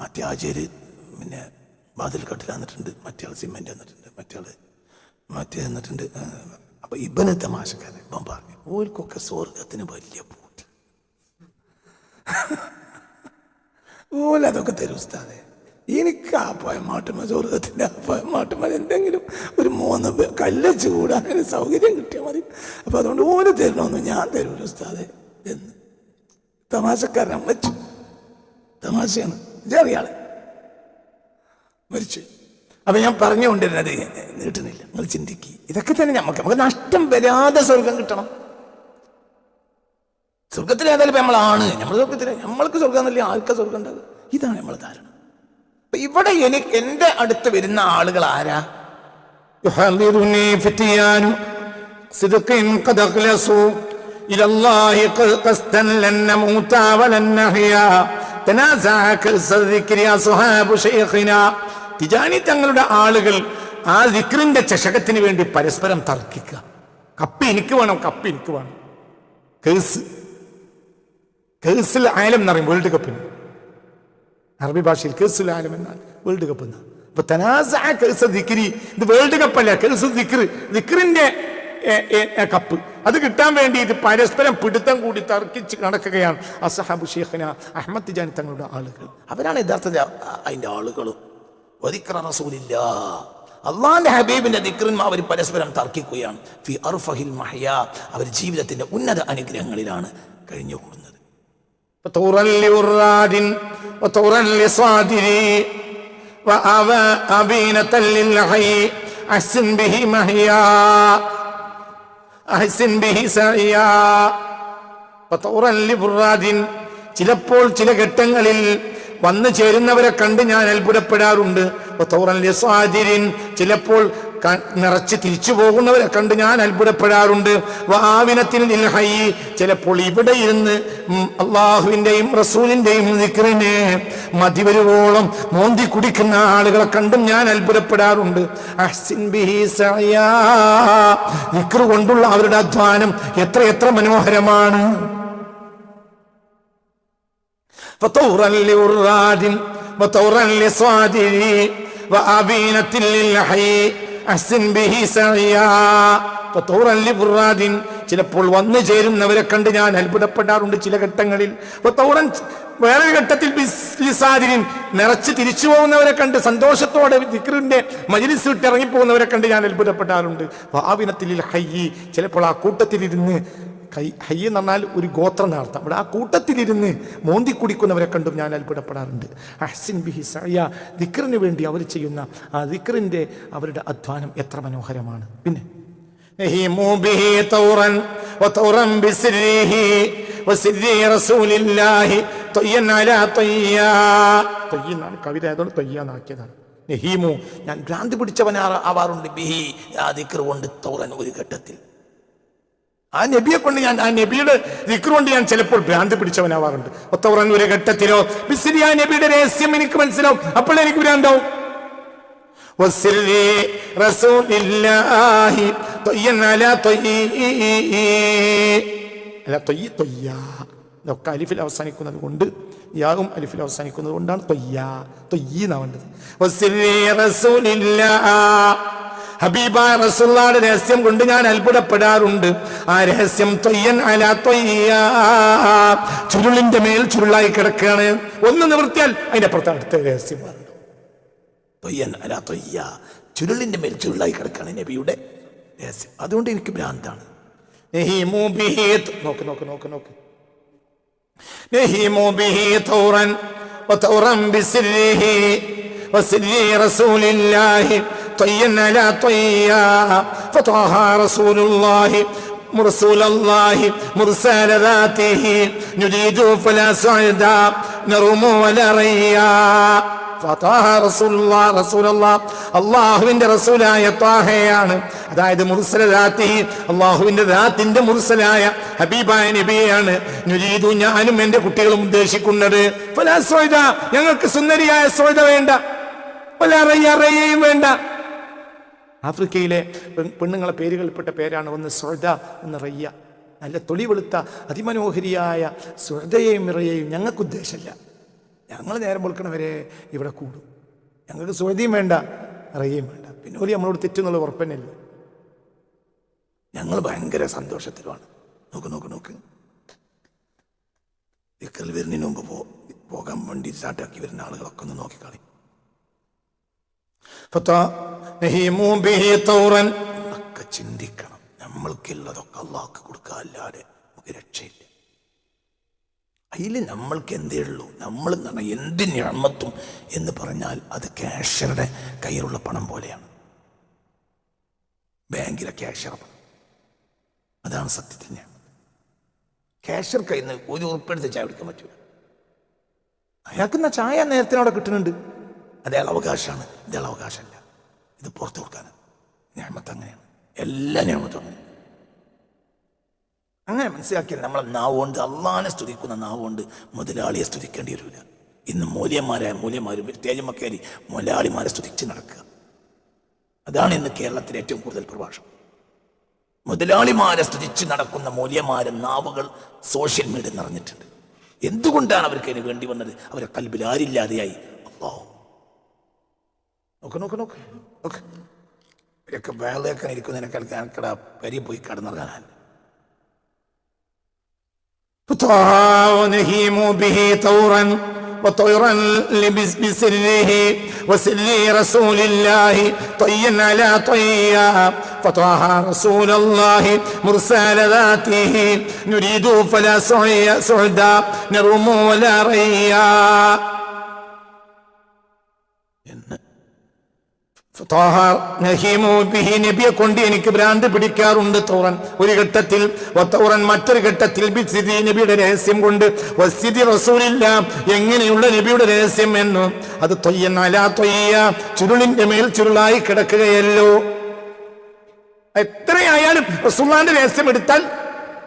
മറ്റേ ആചാര് പിന്നെ വാതിൽ കട്ടിൽ തന്നിട്ടുണ്ട്, മറ്റേ ആൾ സിമെൻ്റ് തന്നിട്ടുണ്ട്, മറ്റേ തന്നിട്ടുണ്ട്. അപ്പം ഇവന് തമാശക്കാരൻ ഇപ്പം പറഞ്ഞു, ഓർക്കൊക്കെ സ്വർഗത്തിന് വലിയ പൂട്ടി ഓലതൊക്കെ തരും ഉസ്താദേ. എനിക്ക് ആ പോയമാട്ടുമ്പോൾ സ്വർഗത്തിൻ്റെ ആ പോയമാട്ടുമ്പോൾ എന്തെങ്കിലും ഒരു 3 കല്ലച്ച് കൂടാൻ സൗകര്യം കിട്ടിയാൽ മതി. അപ്പം അതുകൊണ്ട് ഓല് തരണമെന്ന് ഞാൻ തരൂല ഉസ്താദേ എന്ന് തമാശക്കാരൻ വെച്ചു. തമാശയാണ്, ചെറിയാളെ മരിച്ചു. അപ്പം ഞാൻ പറഞ്ഞുകൊണ്ടിരുന്നത് നീട്ടുന്നില്ല, നിങ്ങൾ ചിന്തിക്കുക. ഇതൊക്കെ തന്നെ നമുക്ക് നഷ്ടം വരാതെ സ്വർഗം കിട്ടണം. സ്വർഗത്തിൽ ഏതായാലും ഇപ്പം നമ്മളാണ്, നമ്മൾ സ്വർഗത്തിലെ നമ്മൾക്ക് സ്വർഗം എന്നല്ലേ ആർക്കാ സ്വർഗം ഉണ്ടാകുക? ഇതാണ് നമ്മൾ ധാരണ. അപ്പൊ ഇവിടെ എൻ്റെ അടുത്ത് വരുന്ന ആളുകൾ ആരാ? തിജാനി തങ്ങളുടെ ആളുകൾ ആ ദിക്റിന്റെ ചഷകത്തിന് വേണ്ടി പരസ്പരം തർക്കിക്കുക. കപ്പ് എനിക്ക് വേണം, കപ്പ് എനിക്ക് വേണം. കേസിൽ ആലം എന്ന് പറയും വേൾഡ് കപ്പിന്. അറബി ഭാഷയിൽ കേസുൽ ആലം എന്നാൽ വേൾഡ് കപ്പ് എന്നാണ്. അപ്പൊ ദിക്രി, ഇത് വേൾഡ് കപ്പല്ല, ദിക്റിന്റെ കപ്പ്. അത് കിട്ടാൻ വേണ്ടിയിട്ട് പരസ്പരം പിടുത്തം കൂടി തർക്കിച്ച് നടക്കുകയാണ് അസ്ഹാബു ശൈഖിന അഹ്മദ് തിജാനി തങ്ങളുടെ ആളുകൾ. അവരാണ് യഥാർത്ഥത്തിൽ അതിന്റെ ആളുകളും. അള്ളാന്റെ ഹബീബിന്റെ ദിക്റിൻ അവർ പരസ്പരം തർക്കിക്കുകയാണ്. ഫി അർഫഹിൽ മഹ്യ, അവർ ജീവിതത്തിന്റെ ഉന്നത അനുഗ്രഹങ്ങളിലാണ് കഴിഞ്ഞുകൂടുന്നത്. ചിലപ്പോൾ ചില ഘട്ടങ്ങളിൽ വന്നു ചേരുന്നവരെ കണ്ട് ഞാൻ അത്ഭുതപ്പെടാറുണ്ട്. ചിലപ്പോൾ നിറച്ച് തിരിച്ചു പോകുന്നവരെ കണ്ട് ഞാൻ അത്ഭുതപ്പെടാറുണ്ട്. ചിലപ്പോൾ ഇവിടെ ഇരുന്ന് അള്ളാഹുവിന്റെയും റസൂലിന്റെയും ദിക്റിനെ മതിവരുവോളം മോന്തി കുടിക്കുന്ന ആളുകളെ കണ്ടും ഞാൻ അത്ഭുതപ്പെടാറുണ്ട്. ദിക്റ് കൊണ്ടുള്ള അവരുടെ അധ്വാനം എത്ര മനോഹരമാണ്. فطورا لوراد وطورا لصادري وأبينة للحي أحسن به سعيا فطورا لوراد ചിലപ്പോൾ വന്നു ചേരുന്നവരെ കണ്ട് ഞാൻ അത്ഭുതപ്പെടാറുണ്ട് ചില ഘട്ടങ്ങളിൽ. വേറെ ഘട്ടത്തിൽ നിറച്ച് തിരിച്ചു പോകുന്നവരെ കണ്ട് സന്തോഷത്തോടെ ദിക്റിന്റെ മജ്‌ലിസ് വിട്ട് ഇറങ്ങിപ്പോകുന്നവരെ കണ്ട് ഞാൻ അത്ഭുതപ്പെടാറുണ്ട്. വാവിനത്തിൽ ഹയ്യി, ചിലപ്പോൾ ആ കൂട്ടത്തിലിരുന്ന് ഹയ്യ എന്ന് പറഞ്ഞാൽ ഒരു ഗോത്രം നടത്താം. അവിടെ ആ കൂട്ടത്തിലിരുന്ന് മോന്തി കുടിക്കുന്നവരെ കണ്ടും ഞാൻ അത്ഭുതപ്പെടാറുണ്ട്. അഹ്സിൻ ബിഹി സഅയ, ദിക്റിന് വേണ്ടി അവർ ചെയ്യുന്ന ആ ദിക്റിന്റെ അവരുടെ അധ്വാനം എത്ര മനോഹരമാണ്. പിന്നെ കവിത ആയതുകൊണ്ട് തൊയ്യാന്നാക്കിയതാണ്. നെഹീമു, ഞാൻ ഭ്രാന്തി പിടിച്ചവനാവാറുണ്ട് ബിഹി, ആ ദിക്ർ കൊണ്ട് തൗറൻ. ഒരു ഘട്ടത്തിൽ ആ നബിയെ കൊണ്ട് ഞാൻ, ആ നബിയുടെ ദിക്ർ കൊണ്ട് ഞാൻ ചിലപ്പോൾ ഭ്രാന്തി പിടിച്ചവനാവാറുണ്ട്. ഒത്തവറൻ ഒരു ഘട്ടത്തിലോ ബിസ്രി, ആ നബിയുടെ രഹസ്യം എനിക്ക് മനസ്സിലാവും, അപ്പോൾ എനിക്ക് ഭ്രാന്താവും. ഇതൊക്കെ അലിഫിൽ അവസാനിക്കുന്നത് കൊണ്ട്, യാവും അലിഫിൽ അവസാനിക്കുന്നത് കൊണ്ടാണ് തൊയ്യാവേണ്ടത്. ഹബീബായ റസൂലുള്ളാഹിയുടെ രഹസ്യം കൊണ്ട് ഞാൻ അത്ഭുതപ്പെടാറുണ്ട്. ആ രഹസ്യം തൊയ്യൻ അലാ തൊയ്യ, ചുരുളിന്റെ മേൽ ചുരുളായി കിടക്കുകയാണ്. ഒന്ന് നിവൃത്തിയാൽ അതിന്റെ അപ്പുറത്ത് അടുത്ത രഹസ്യം പറഞ്ഞു. തൊയ്യൻ അലാ തൊയ്യ, ചുരുളിന്റെ മേൽ ചുരുളായി കിടക്കുകയാണ് നബിയുടെ രഹസ്യം. അതുകൊണ്ട് എനിക്ക് ഭ്രാന്താണ്. നോക്ക് നഹീമു ബിഹി തൗറൻ വതൗറൻ ബിസിരിഹി വസിരി റസൂലില്ലാഹി طيا على طيا فطه رسول الله مرسول الله مرسال ذاته نريد فلا سعدا نرم ولا ريا അള്ളാഹുവിന്റെ റസൂലായ ത്വാഹയാണ്. അതായത് മുർസലാത്തി, അള്ളാഹുവിന്റെ ദാത്തിന്റെ മുർസലായ ഹബീബായ നബിയെയാണ് നുരീദു, ഞാനും എന്റെ കുട്ടികളും ഉദ്ദേശിക്കുന്നത്. ഫലാ സുഅദ, ഞങ്ങൾക്ക് സുന്ദരിയായ സുഅദ വേണ്ട, ഫലാ റയ്യ, റയ്യയും വേണ്ട. ആഫ്രിക്കയിലെ പെണ്ണുങ്ങളെ പേരുകളിൽപ്പെട്ട പേരാണ് ഒന്ന് സുഅദ, ഒന്ന് റയ്യ. നല്ല തൊളി വെളുത്ത അതിമനോഹരിയായ സുഅദയെയും റയ്യയും ഞങ്ങൾക്ക് ഉദ്ദേശമില്ല. ഞങ്ങൾ നേരം വെളുക്കണവരെ ഇവിടെ കൂടും. ഞങ്ങൾക്ക് സുഅദയും വേണ്ട, റയ്യയും വേണ്ട. പിന്നെ ഒരു നമ്മളോട് തെറ്റെന്നുള്ള ഉറപ്പന്നല്ലേ. ഞങ്ങൾ ഭയങ്കര സന്തോഷത്തിലുമാണ്. നോക്ക് ദിക്റിൽ വരുന്നതിന് മുമ്പ് പോകാൻ വേണ്ടി സ്റ്റാർട്ടാക്കി വരുന്ന ആളുകളൊക്കെ ഒന്ന് നോക്കിക്കളി. ഒക്കെ ചിന്തിക്കണം, നമ്മൾക്കുള്ളതൊക്കെ അള്ളാഹ്ക്ക് കൊടുക്കുക, അല്ലാതെ നമുക്ക് രക്ഷയില്ല. അതിൽ നമ്മൾക്ക് എന്തേ ഉള്ളൂ. നമ്മൾ എന്ന് പറഞ്ഞാൽ എന്ത് നിഅമത്തും എന്ന് പറഞ്ഞാൽ അത് ക്യാഷ്യറുടെ കയ്യിലുള്ള പണം പോലെയാണ്. ബാങ്കിലെ ക്യാഷ്യർ പണം, അതാണ് സത്യത്തിന്. ക്യാഷ്യർ കയ്യിൽ നിന്ന് ഒരു ഉറുപ്പെടുത്ത് ചായ കുടിക്കാൻ പറ്റൂല. അയാൾക്കെന്ന ചായ നേരത്തിനവിടെ കിട്ടുന്നുണ്ട്, അതയാൾ അവകാശമാണ്. ഇതയാൾ അവകാശമല്ല, ഇത് പുറത്ത് കൊടുക്കാനാണ്. നിഅമത്ത് അങ്ങനെയാണ്, എല്ലാ നിഅമത്തും അങ്ങനെ. അങ്ങനെ മനസ്സിലാക്കിയാൽ നമ്മളെ നാവുകൊണ്ട്, അള്ളാഹിനെ സ്തുതിക്കുന്ന നാവുകൊണ്ട് മുതലാളിയെ സ്തുതിക്കേണ്ടി വരില്ല. ഇന്ന് മൂല്യന്മാരും സ്റ്റേജുമ കയറി മുതലാളിമാരെ സ്തുതിച്ച് നടക്കുക. അതാണ് ഇന്ന് കേരളത്തിലെ ഏറ്റവും കൂടുതൽ പ്രഭാഷണം. മുതലാളിമാരെ സ്തുതിച്ച് നടക്കുന്ന മൂല്യന്മാരെ നാവുകൾ സോഷ്യൽ മീഡിയ നിറഞ്ഞിട്ടുണ്ട്. എന്തുകൊണ്ടാണ് അവർക്ക് അതിന് വേണ്ടി വന്നത്? അവരെ കൽബിൽ ആരില്ലാതെയായി. അല്ലാഹു നോക്ക് ഇവരൊക്കെ വേളേക്കാൻ ഇരിക്കുന്നതിനേക്കാൾ കണക്കട പരി പോയി കടന്നിറങ്ങാൻ. وطيرا بسره وسر رسول الله طيا على طيا فطه رسول الله مرسال ذاته نريد فلا سعدا نرم ولا ريا. നബിയെ കൊണ്ട് എനിക്ക് ഭ്രാന്ത് പിടിക്കാറുണ്ട്. തൗറൻ ഒരു ഘട്ടത്തിൽ, തൗറൻ മറ്റൊരു ഘട്ടത്തിൽ, നബിയുടെ രഹസ്യം കൊണ്ട്, റസൂലില്ല എങ്ങനെയുള്ള നബിയുടെ രഹസ്യം എന്നു. അത് തൊയ്യൻ അലാ തൊയ്യ, ചുരുളിന്റെ മേൽ ചുരുളായി കിടക്കുകയല്ലോ. എത്രയായാലും റസൂലുള്ളാഹിന്റെ രഹസ്യം എടുത്താൽ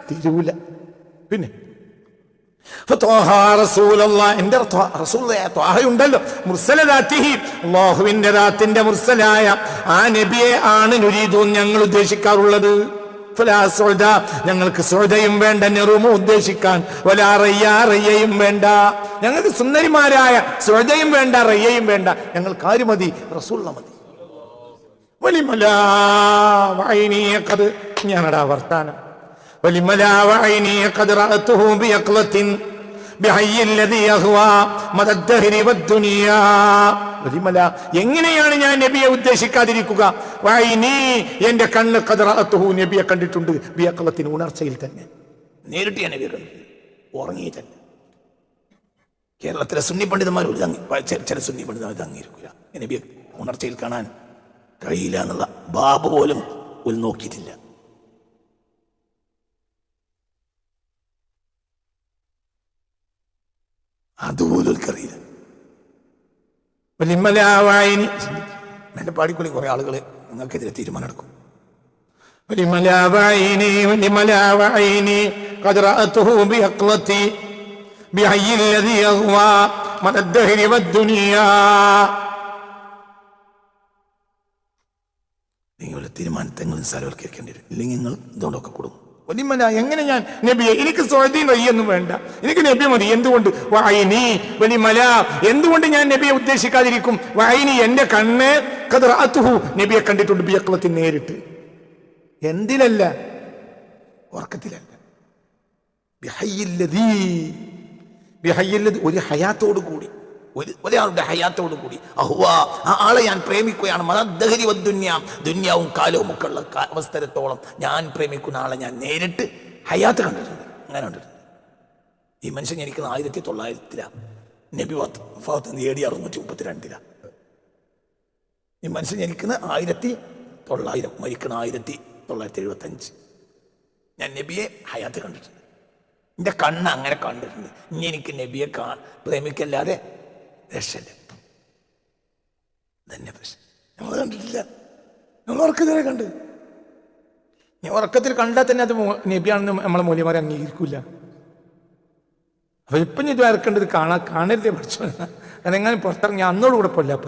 തീരൂല. പിന്നെ എന്റെ ഉണ്ടല്ലോ, അല്ലാഹുവിന്റെ ദാത്തിന്റെ മുർസലായ ആ നബിയെ ആണ് നുരീദു ഞങ്ങൾ ഉദ്ദേശിക്കാറുള്ളത്. ഞങ്ങൾക്ക് സുഅദയും വേണ്ട, നെറുമു ഉദ്ദേശിക്കാൻ, വലാ റയ്യ, റയ്യയും വേണ്ട. ഞങ്ങൾക്ക് സുന്ദരിമാരായ സുഅദയും വേണ്ട, റയ്യയും വേണ്ട. ഞങ്ങൾക്ക് ആര് മതി? റസൂലുള്ളാഹി മതി. ഞാനടാ വർത്താനം. എങ്ങനെയാണ് ഞാൻ നബിയെ ഉദ്ദേശിക്കാതിരിക്കുക? എന്റെ കണ്ണ് നബിയെ കണ്ടിട്ടുണ്ട്. ബിയഖ്ലത്തിൻ, ഉണർച്ചയിൽ തന്നെ. നേരിട്ട് ഞാൻ നബിയെ കണ്ടിട്ടുണ്ട്, ഉറങ്ങി തന്നെ. കേരളത്തിലെ സുന്നി പണ്ഡിതന്മാർ ചില സുന്നി പണ്ഡിതന്മാർ തങ്ങിയിരിക്കുക. നബിയെ ഉണർച്ചയിൽ കാണാൻ കഴിയില്ല എന്നുള്ള ബാബ് പോലും നോക്കിയിട്ടില്ല. അതുപോലും എനിക്കറിയില്ല. എന്റെ പാടിക്കൊള്ളി കുറെ ആളുകൾ നിങ്ങൾക്കെതിരെ തീരുമാനം എടുക്കും. നിങ്ങളുടെ തീരുമാനത്തെ സ്ഥലവൽക്കരിക്കേണ്ടി വരും. ഇല്ലെങ്കിൽ നിങ്ങൾ ഇതുകൊണ്ടൊക്കെ കൊടുക്കും. വലിമല, എങ്ങനെ ഞാൻ നബിയെ? എനിക്ക് സുഅദയും റയ്യൊന്നും വേണ്ട, എനിക്ക് നബി മതി. എന്തുകൊണ്ട്? വഅയ്നി വലിമല, എന്തുകൊണ്ട് ഞാൻ നബിയെ ഉദ്ദേശിക്കാതിരിക്കും? വഅയ്നി, എന്റെ കണ്ണ് ഖദ് റഅതുഹു, നബിയെ കണ്ടിട്ടുണ്ട്. ബിയഖ്ലത്തിൻ, നേരിട്ട്. എന്തിലല്ല? ഉറക്കത്തിലല്ല. ബിഹയ്യില്ലദീ, ഒരു ഹയാത്തോടു കൂടി, ഒരാളുടെ ഹയാത്തോടു കൂടി. അഹ്വാ, ആ ആളെ ഞാൻ പ്രേമിക്കുകയാണ്. മദദ്ദഹരി വദ്ദുന്യാ, ദുന്യാവും കാലവും ഒക്കെ ഉള്ള അവസരത്തോളം ഞാൻ പ്രേമിക്കുന്ന ആളെ ഞാൻ നേരിട്ട് ഹയാത്ത് കണ്ടിട്ടുണ്ട്. അങ്ങനെ കണ്ടിട്ടുണ്ട്. ഈ മനുഷ്യൻ ജനിക്കുന്ന 1900-ലാണ്. നബി വഫാത്ത് AD 632. ഈ മനുഷ്യൻ ജനിക്കുന്ന 1900, മരിക്കുന്ന 1975. ഞാൻ നബിയെ ഹയാത്ത് കണ്ടിട്ടുണ്ട്. എൻ്റെ കണ്ണ് അങ്ങനെ കണ്ടിട്ടുണ്ട്. ഇനി എനിക്ക് നബിയെ പ്രേമിക്കല്ലാതെ രക്ഷയില്ല. തന്നെ പ്രശ്നം. നമ്മൾ കണ്ടിട്ടില്ല, നമ്മൾ ഉറക്കത്തിനെ കണ്ട്. ഉറക്കത്തിൽ കണ്ടാൽ തന്നെ അത് നബിയാണെന്ന് നമ്മളെ മൗലവിമാരെ അംഗീകരിക്കില്ല. അപ്പൊ ഇപ്പം ഇത് ഇറക്കേണ്ടത് കാണരുതേ പഠിച്ചോ. അതെങ്ങനെ പുറത്തിറങ്ങി അന്നോട് കൂടെ പൊല്ലാപ്പ.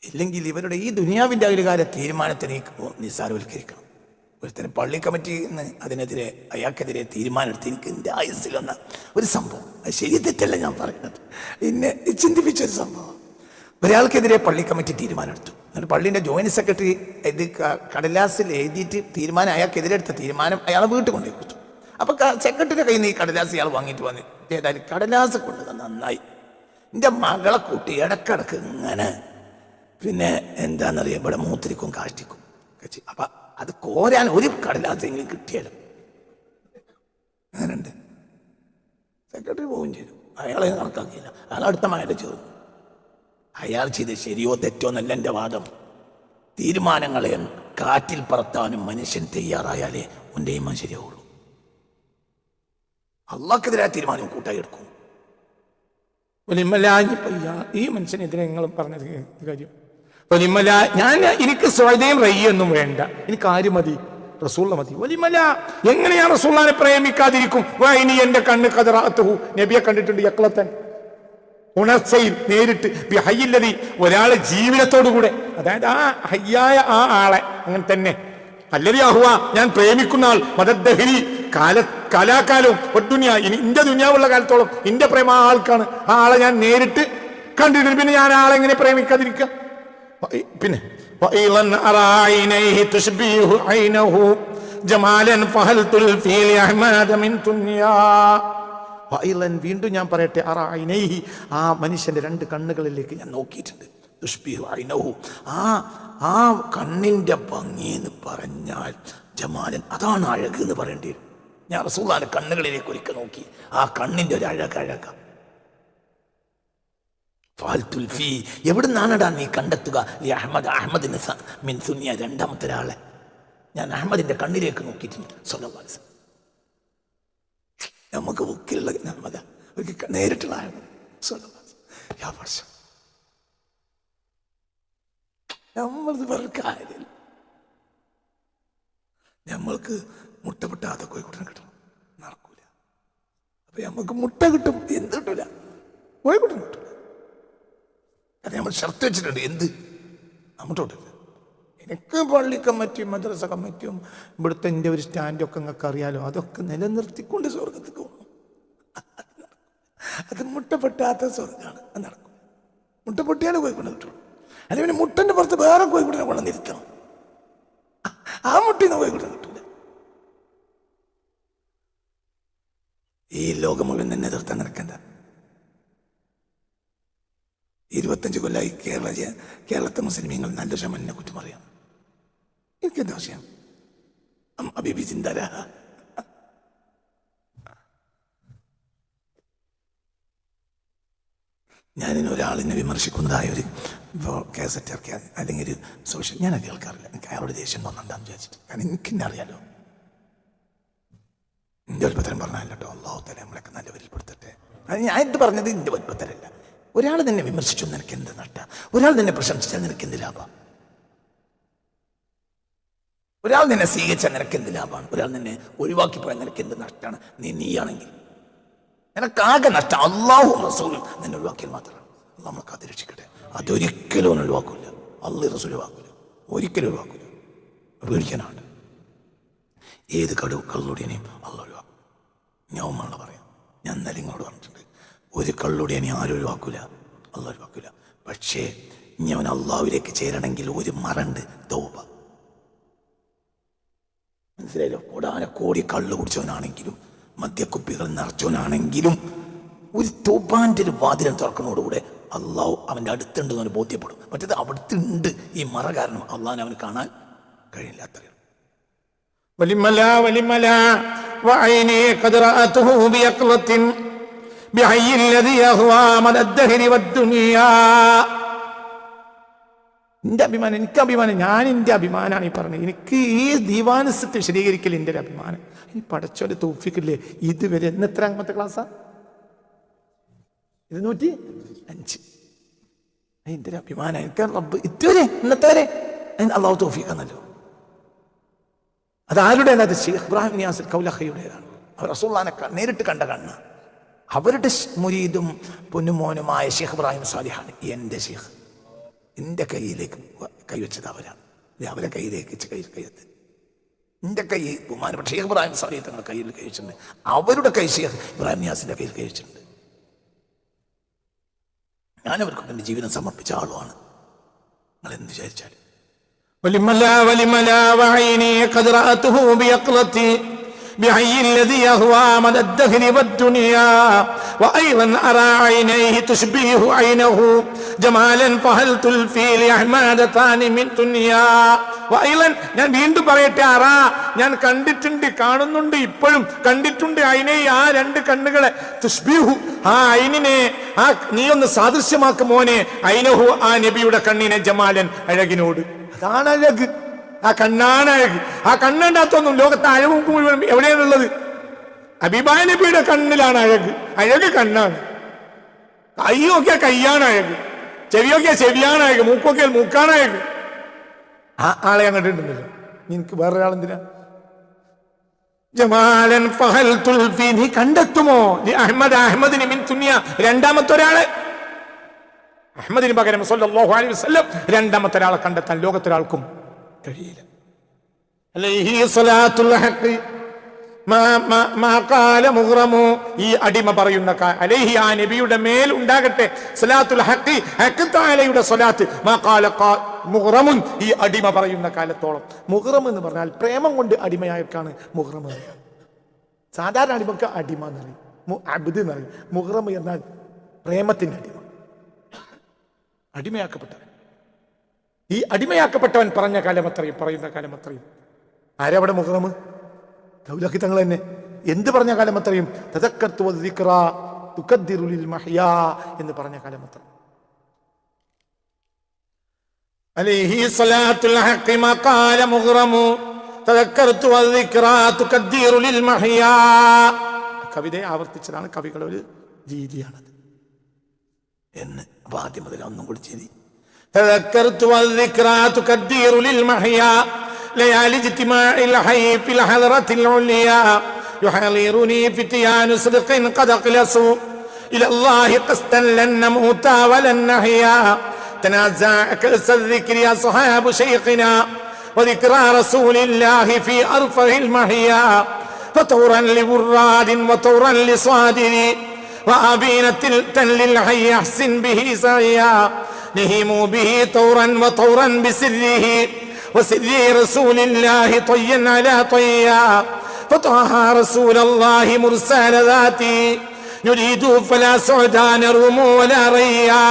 ഇല്ലെങ്കിൽ ഇവരുടെ ഈ ദുനിയാവിന്റെ ഒരു കാര്യം തീരുമാനത്തിനെ നിസ്സാരവൽക്കരിക്കണം. ഒരുത്തന്നെ പള്ളി കമ്മിറ്റി അതിനെതിരെ അയാൾക്കെതിരെ തീരുമാനം എടുത്ത് എനിക്ക് എൻ്റെ ആയുസ്സിൽ വന്ന ഒരു സംഭവം, അത് ശരി തെറ്റല്ല ഞാൻ പറയുന്നത്, എന്നെ ചിന്തിപ്പിച്ചൊരു സംഭവം. ഒരാൾക്കെതിരെ പള്ളി കമ്മിറ്റി തീരുമാനം എടുത്തു. എന്നിട്ട് പള്ളിൻ്റെ ജോയിന്റ് സെക്രട്ടറി ഇത് കടലാസിൽ എഴുതിയിട്ട് തീരുമാനം, അയാൾക്കെതിരെ എടുത്ത തീരുമാനം അയാളെ വീട്ടിൽ കൊണ്ടുപോയി കൊടുത്തു. അപ്പം സെക്രട്ടറിയുടെ കയ്യിൽ നിന്ന് ഈ കടലാസ് ഇയാൾ വാങ്ങിയിട്ട് വന്ന് ഏതായാലും കടലാസ് കൊണ്ടുവന്ന് നന്നായി. എൻ്റെ മകളെ കൂട്ടി ഇടക്കിടക്ക് ഇങ്ങനെ പിന്നെ എന്താണെന്നറിയാം, ഇവിടെ മൂത്തിരിക്കും കാഷ്ടിക്കും. അപ്പം അത് കോരാൻ ഒരു കടലാസെങ്കിലും കിട്ടിയാലും അങ്ങനെയുണ്ട്. സെക്രട്ടറി പോവുകയും ചെയ്തു. അയാളെ കണക്കാക്കിയില്ല. അയാൾ അടുത്ത മകൻ്റെ ചേർന്നു. അയാൾ ചെയ്ത് ശരിയോ തെറ്റോ എന്നല്ല എൻ്റെ വാദം. തീരുമാനങ്ങളെ കാറ്റിൽ പറത്താനും മനുഷ്യൻ തയ്യാറായാലേ ഒൻ്റെ ഈമാൻ ശരിയാവുള്ളൂ. അള്ളാഹ്ക്കെതിരായ തീരുമാനം കൂട്ടായി എടുക്കും. ഈ മനുഷ്യനെതിരെ നിങ്ങൾ പറഞ്ഞത് കാര്യം എനിക്ക് സ്വയം റയ്യൊന്നും വേണ്ട, എനിക്ക് ആര് മതി? റസൂള്ള മതി. വലിമല എങ്ങനെയാ റസൂള്ളാനെ പ്രേമിക്കാതിരിക്കും? ഇനി എന്റെ കണ്ണ് കദറാത്തുഹു, നബിയെ കണ്ടിട്ടുണ്ട് യക്ലത്തൻ, ഉണർച്ചയിൽ നേരിട്ട് ഹയ്യില്ലതി, ഒരാളെ ജീവിതത്തോടുകൂടെ, അതായത് ആ ഹയ്യായ ആ ആളെ അങ്ങനെ തന്നെ അല്ലതി അഹുവ, ഞാൻ പ്രേമിക്കുന്ന ആൾ മദദ്ദഹരി, കാലാകാലവും ഒട്ടുനിയ, ഇനി ഇന്റെ ദുനിയാവുള്ള കാലത്തോളം ഇന്റെ പ്രേമ ആ ആൾക്കാണ്. ആ ആളെ ഞാൻ നേരിട്ട് കണ്ടിട്ടുണ്ട്. പിന്നെ ഞാൻ ആളെ എങ്ങനെ പ്രേമിക്കാതിരിക്കുക? പിന്നെ വീണ്ടും ഞാൻ പറയട്ടെ, ആ മനുഷ്യന്റെ രണ്ട് കണ്ണുകളിലേക്ക് ഞാൻ നോക്കിയിട്ടുണ്ട്. ആ കണ്ണിന്റെ ഭംഗി എന്ന് പറഞ്ഞാൽ ജമാലൻ, അതാണ് അഴക് എന്ന് പറയേണ്ടി വരും. ഞാൻ റസൂലുള്ളാഹിന്റെ കണ്ണുകളിലേക്ക് ഒരിക്കൽ നോക്കി, ആ കണ്ണിന്റെ ഒരു അഴക. എവിടുന്നാണടാ നീ കണ്ടെത്തുക? അഹമ്മദിന് മിൻ സുനിയ, രണ്ടാമത്തെ ഒരാളെ ഞാൻ അഹമ്മദിന്റെ കണ്ണിലേക്ക് നോക്കിയിട്ടുണ്ട്. സ്വല്ലല്ലാഹു അലൈഹി വസല്ലം. നമുക്ക് ബുക്കിലുള്ള അഹമ്മദ നേരിട്ടുള്ള അഹമ്മദ് സ്വല്ലല്ലാഹു അലൈഹി വസല്ലം. നമ്മളത് വേറെ കാര്യമില്ല. നമ്മൾക്ക് മുട്ട പൊട്ടാതെ കോഴിക്കുട്ടനെ കിട്ടണം, നടക്കൂല. അപ്പൊ നമുക്ക് മുട്ട കിട്ടും, എന്ത് കിട്ടൂല? കോഴിക്കുട്ടനെ കിട്ടൂല. അത് നമ്മൾ ഷർത്ത് വെച്ചിട്ടുണ്ട്. എന്ത് നമ്മട്ടോട്ടില്ല. എനിക്ക് പള്ളി കമ്മിറ്റിയും മദ്രസ കമ്മിറ്റിയും ഇവിടുത്തെ എൻ്റെ ഒരു സ്റ്റാൻഡൊക്കെ നിങ്ങൾക്ക് അറിയാലോ, അതൊക്കെ നിലനിർത്തിക്കൊണ്ട് സ്വർഗത്തേക്ക് പോകണം. അത് മുട്ട പൊട്ടാത്ത സ്വർഗമാണ്, അത് നടക്കും. മുട്ട പൊട്ടിയാലേ കോഴിക്കുട്ടനെ കിട്ടുള്ളൂ. അല്ലെങ്കിൽ പിന്നെ മുട്ടൻ്റെ പുറത്ത് വേറെ കോഴിക്കുട്ടനെ കൊണ്ടുവന്നിരുത്തണം. ആ മുട്ടിന്ന് കോഴിക്കുട്ടനെ കിട്ടൂല. ഈ ലോകം മുഴുവൻ തന്നെ എതിർത്താൻ നിൽക്കണ്ട. 25 കൊല്ലമായി കേരളത്തെ മുസ്ലിമീങ്ങൾ നല്ല ശമനെ കുറ്റം പറയാം. എനിക്കെന്താ വിഷയം? അബീബി ചിന്താര ഞാനിന് ഒരാളിനെ വിമർശിക്കുന്നതായ ഒരു കേസറ്റ് ഇറക്കിയ അല്ലെങ്കിൽ ഒരു സോഷ്യൽ ഞാൻ കേൾക്കാറില്ല. എനിക്ക് അയാളോട് ദേഷ്യം തോന്നണ്ടെന്ന് വിചാരിച്ചിട്ട്. കാരണം എനിക്കെന്നെ അറിയാലോ. എൻ്റെ വലുപ്പത്തരം പറഞ്ഞല്ലോ കേട്ടോ. അല്ലാഹു തആല നമ്മളൊക്കെ നല്ലവരിൽ പെടുത്തട്ടെ. ഞാൻ ഇത് പറഞ്ഞത് എൻ്റെ വലുപ്പത്തരല്ല. ഒരാൾ തന്നെ വിമർശിച്ചു നിനക്ക് എന്ത് നട്ട? ഒരാൾ നിന്നെ പ്രശംസിച്ചാൽ നിനക്ക് എന്ത് ലാഭം? ഒരാൾ നിന്നെ സ്വീകരിച്ചാൽ നിനക്ക് എന്ത് ലാഭമാണ്? ഒരാൾ നിന്നെ ഒഴിവാക്കി പോയാൽ നിനക്ക് എന്ത് നഷ്ടമാണ്? നീയാണെങ്കിൽ നിനക്കാകെ നഷ്ടം അല്ലാഹുവും റസൂലും നിന്നെ ഒഴിവാക്കിയാൽ മാത്രമാണ്. അല്ലാഹു നമുക്ക് അത് രക്ഷിക്കട്ടെ. അതൊരിക്കലും ഒന്നും ഒഴിവാക്കില്ല. അല്ലാഹു റസൂൽ ഒഴിവാക്കില്ല, ഒരിക്കലും ഒഴിവാക്കില്ല. പേടിക്കാനാണ്. ഏത് കള്ളുടിയനെയും അല്ലാഹു ഒഴിവാക്കും. ഞാൻ ഉമ്മ പറയാം, ഞാൻ ഇന്നലെ ഇങ്ങോട്ട് പറഞ്ഞിട്ടുണ്ട്, ഒരു കള്ളുടിയനെ ആരും ഒഴിവാക്കൂല, അല്ലാഹു ഒഴിവാക്കൂല. പക്ഷേ ഞാൻ അള്ളാഹുവിലേക്ക് ചേരണമെങ്കിൽ ഒരു മറണ്ട്, തൗബ. മനസ്സിലായല്ലോ? കോടാനക്കോടി കള്ളു കുടിച്ചവനാണെങ്കിലും മദ്യക്കുപ്പികൾ നിറച്ചവനാണെങ്കിലും ഒരു തൗബാന്റെ ഒരു വാതിലും തുറക്കുന്നതോടുകൂടെ അള്ളാഹു അവൻ്റെ അടുത്തുണ്ടെന്ന് ബോധ്യപ്പെടും. മറ്റേത് അവിടുത്തുണ്ട്, ഈ മറ കാരണം അള്ളാഹിനെ അവന് കാണാൻ കഴിയില്ല. അത്രയും എൻ്റെ അഭിമാനം, എനിക്ക് അഭിമാനം, ഞാൻ എൻ്റെ അഭിമാനമാണ് ഈ പറഞ്ഞത്. എനിക്ക് ഈ ദീവാനസത്തെ വിശദീകരിക്കൽ എൻ്റെ ഒരു അഭിമാനം. ഇനി പടച്ചോന്റെ തൗഫീഖില്ലേ, ഇതുവരെ എത്രയാമത്തെ ക്ലാസ്സാ? 205. എൻ്റെ ഒരു അഭിമാനം. എനിക്ക് റബ്ബ് ഇതുവരെ ഇന്നത്തെ വരെ അള്ളാഹു തൗഫീഖാണല്ലോ. അതാരുടേതാണ്? അത് ഷെയ്ഖ് ഇബ്രാഹിം നിയാസ് കൗലഖയുടേതാണ്. അവർ റസൂലുള്ളാഹിനെ നേരിട്ട് കണ്ട കണ്ണ്. അവരുടെ മുരീദും പൊന്നുമോനുമായ ഷെയ്ഖ് ഇബ്രാഹിം സാലിഹാണ് എൻ്റെ ഷെയ്ഖ്. എൻ്റെ കയ്യിലേക്ക് കൈവച്ചത് അവരാണ്. അവരെ കയ്യിലേക്ക് കൈവച്ചത് എൻ്റെ കൈ ബഹുമാനപ്പെട്ട ഷെയ്ഖ് ഇബ്രാഹിം സാലിഹ് തങ്ങളുടെ കയ്യിൽ കൈവച്ചിട്ടുണ്ട്. അവരുടെ കൈ ഷെയ്ഖ് ഇബ്രാഹിം നിയാസിന്റെ കയ്യിൽ കൈവച്ചിട്ടുണ്ട്. ഞാനവർക്ക് എൻ്റെ ജീവിതം സമർപ്പിച്ച ആളുമാണ്. നിങ്ങൾ എന്ത് വിചാരിച്ചാലും بحي الذي يهوى مدى الدهر والدنيا وأيضا أرى عينيه تشبيه عينه جمالا فهل تلفي لأحمد ثاني من دنيا وأيضا ഞാൻ വീണ്ടും പറയട്ടെ, ഞാൻ കണ്ടിട്ടുണ്ട്, കാണുന്നുണ്ട്, ഇപ്പോഴും കണ്ടിട്ടുണ്ട് അയിനെ, ആ രണ്ട് കണ്ണുകളെ. തുഷ്ബീഹു, ആ അയിനെ നീ ഒന്ന് സാദൃശ്യമാക്കും മോനെ. അയിനഹു, ആ നബിയുടെ കണ്ണിനെ, ജമാലൻ, അഴകിനോട്. അതാണ് അഴക്, ആ കണ്ണാണ് അഴക്. ആ കണ്ണുണ്ടാത്തൊന്നും ലോകത്തെ അഴകും മുഴുവൻ എവിടെയാണുള്ളത്? ഹബീബായ നബിയുടെ കണ്ണിലാണ് അഴക്. അഴക് കണ്ണാണ്. കൈ നോക്കിയാൽ കൈയാണ് അഴക്, ചെവി നോക്കിയാൽ ചെവിയാണ് അഴക്, മൂക്ക് നോക്കിയാൽ മൂക്കാണ് അഴക്. ആ ആളെ ഞാൻ കണ്ടിട്ടുണ്ടല്ലോ. നിനക്ക് വേറൊരാളെന്തിനാ? ജമാലൻ ഫഹൽ തുൽഫി, നീ കണ്ടെത്തുമോ? അഹമ്മദിന് മിൻ ദുനിയ, രണ്ടാമത്തെ ഒരാളെ, അഹമ്മദിന് പകരം സല്ലല്ലാഹു അലൈഹി വസല്ലം രണ്ടാമത്തെ ഒരാളെ കണ്ടെത്താൻ ലോകത്തൊരാൾക്കും കഴിയില്ല. അലൈഹി സ്വലാത്തുൽ ഹഖ് മാ ഖാല മുഗ്റമു, ഈ അടിമ പറയുന്ന അലൈഹി, ആ നബിയുടെ മേൽ ഉണ്ടാകട്ടെ, സ്വലാത്തുൽ ഹഖ്, ഹഖ് തആലയുടെ സ്വലാത്ത്, മാ ഖാല മുഗ്റമുൻ, ഈ അടിമ പറയുന്ന കാലത്തോളം. മുഗ്റം എന്ന് പറഞ്ഞാൽ പ്രേമം കൊണ്ട് അടിമയായക്കാണ് മുഗ്റം എന്ന് പറയുക. സാധാരണ അടിമക്ക് അടിമ എന്ന് പറയും, അബ്ദ് എന്ന് പറയും. മുഗ്റം എന്നാൽ പ്രേമത്തിന്റെ അടിമ, അടിമയാക്കപ്പെട്ടവൻ. ഈ അടിമയാക്കപ്പെട്ടവൻ പറഞ്ഞ കാലം അത്രയും, പറയുന്ന കാലം അത്രയും. ആരവിടെ മുഗ്റം? കൗലഖി തങ്ങൾ തന്നെ. എന്ത് പറഞ്ഞ കാലം അത്രയും? തദക്കർതു വദ്ദിക്റ തുകദ്ദിറു ലിൽ മഹ്യാ എന്ന് പറഞ്ഞ കാലം അത്രയും. അലൈഹി സ്വലാത്തുൽ ഹഖ് മാ ഖാല മുഗ്റമു തദക്കർതു വദ്ദിക്റ തുകദ്ദിറു ലിൽ മഹ്യാ. കവിതയെ ആവർത്തിച്ചതാണ് കവികളുടെ ഒരു രീതിയാണത് എന്ന്. അപ്പൊ ആദ്യം മുതൽ ഒന്നും കൂടി ചെയ്തി. تذكرت والذكرى تكدير للمحيا ليالي اجتماع الحي في الحضرة العليا يحاضرني فتيان صدق قد اخلصوا إلى الله قصدا لن نموت ولن نحيا تنازع كأس الذكر أصحاب شيخنا وذكرى رسول الله في أرفع المحيا فطورا لبراد وطورا لصادر وأبينة للحي أحسن به سعيا نهموا به طورا وطورا بسره وسر رسول الله طيا على طيا فطه رسول الله مرسال ذاتي نريد فلا سعدا نروم ولا ريا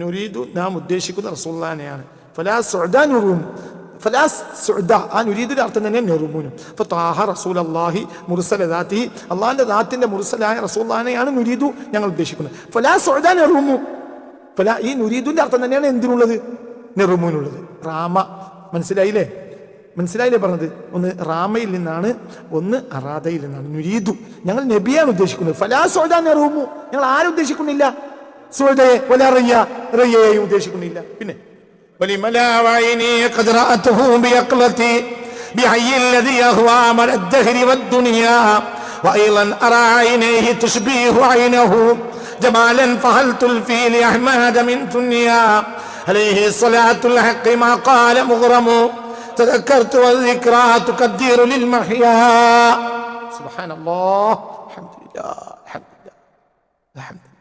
نريد നാം ഉദ്ദേശിക്കുന്ന റസൂലുള്ളാഹിനെയാണ്. ഫലാ സുഅദാ നറൂം, ഫലാ സുഅദാ, ആ നുരീദിന്റെ അർത്ഥം തന്നെ നെറുമൂനും. ഫതാഹ റസൂലുള്ളാഹി മുർസല ദാത്തി, അള്ളാഹിന്റെ ദാത്തിന്റെ മുർസലായ റസൂലുള്ളാഹിനെയാണ് നുരീദു ഞങ്ങൾ ഉദ്ദേശിക്കുന്നത്. ഫലാ സുഅദാ നറൂമു, ഫലാ, ഈ നുരീദിന്റെ അർത്ഥം തന്നെയാണ് എന്തിനുള്ളത്? നെറുമൂനുള്ളത്. റാമ, മനസ്സിലായില്ലേ? മനസ്സിലായില്ലേ പറഞ്ഞത്? ഒന്ന് റാമയിൽ നിന്നാണ്, ഒന്ന് അറാദയിൽ നിന്നാണ്. നുരീദു, ഞങ്ങൾ നബിയാണ് ഉദ്ദേശിക്കുന്നത്. ഫലാ സുഅദാ നറൂമു, ഞങ്ങൾ ആരും ഉദ്ദേശിക്കുന്നില്ല. സുഅദയെ വലാ റയ്യയെ ഉദ്ദേശിക്കുന്നില്ല. പിന്നെ ولملا وعيني قد رأته بيقظتي بحي الذي يهوى مر الدهر والدنيا وأيضا أرى عينيه تشبيه عينه جمالا فهل تلفي لأحمد من دنيا عليه صلاة الحق ما قال مغرم تذكرت والذكرى تكدير للمحيا. سبحان الله، الحمد لله، الحمد لله، الحمد لله.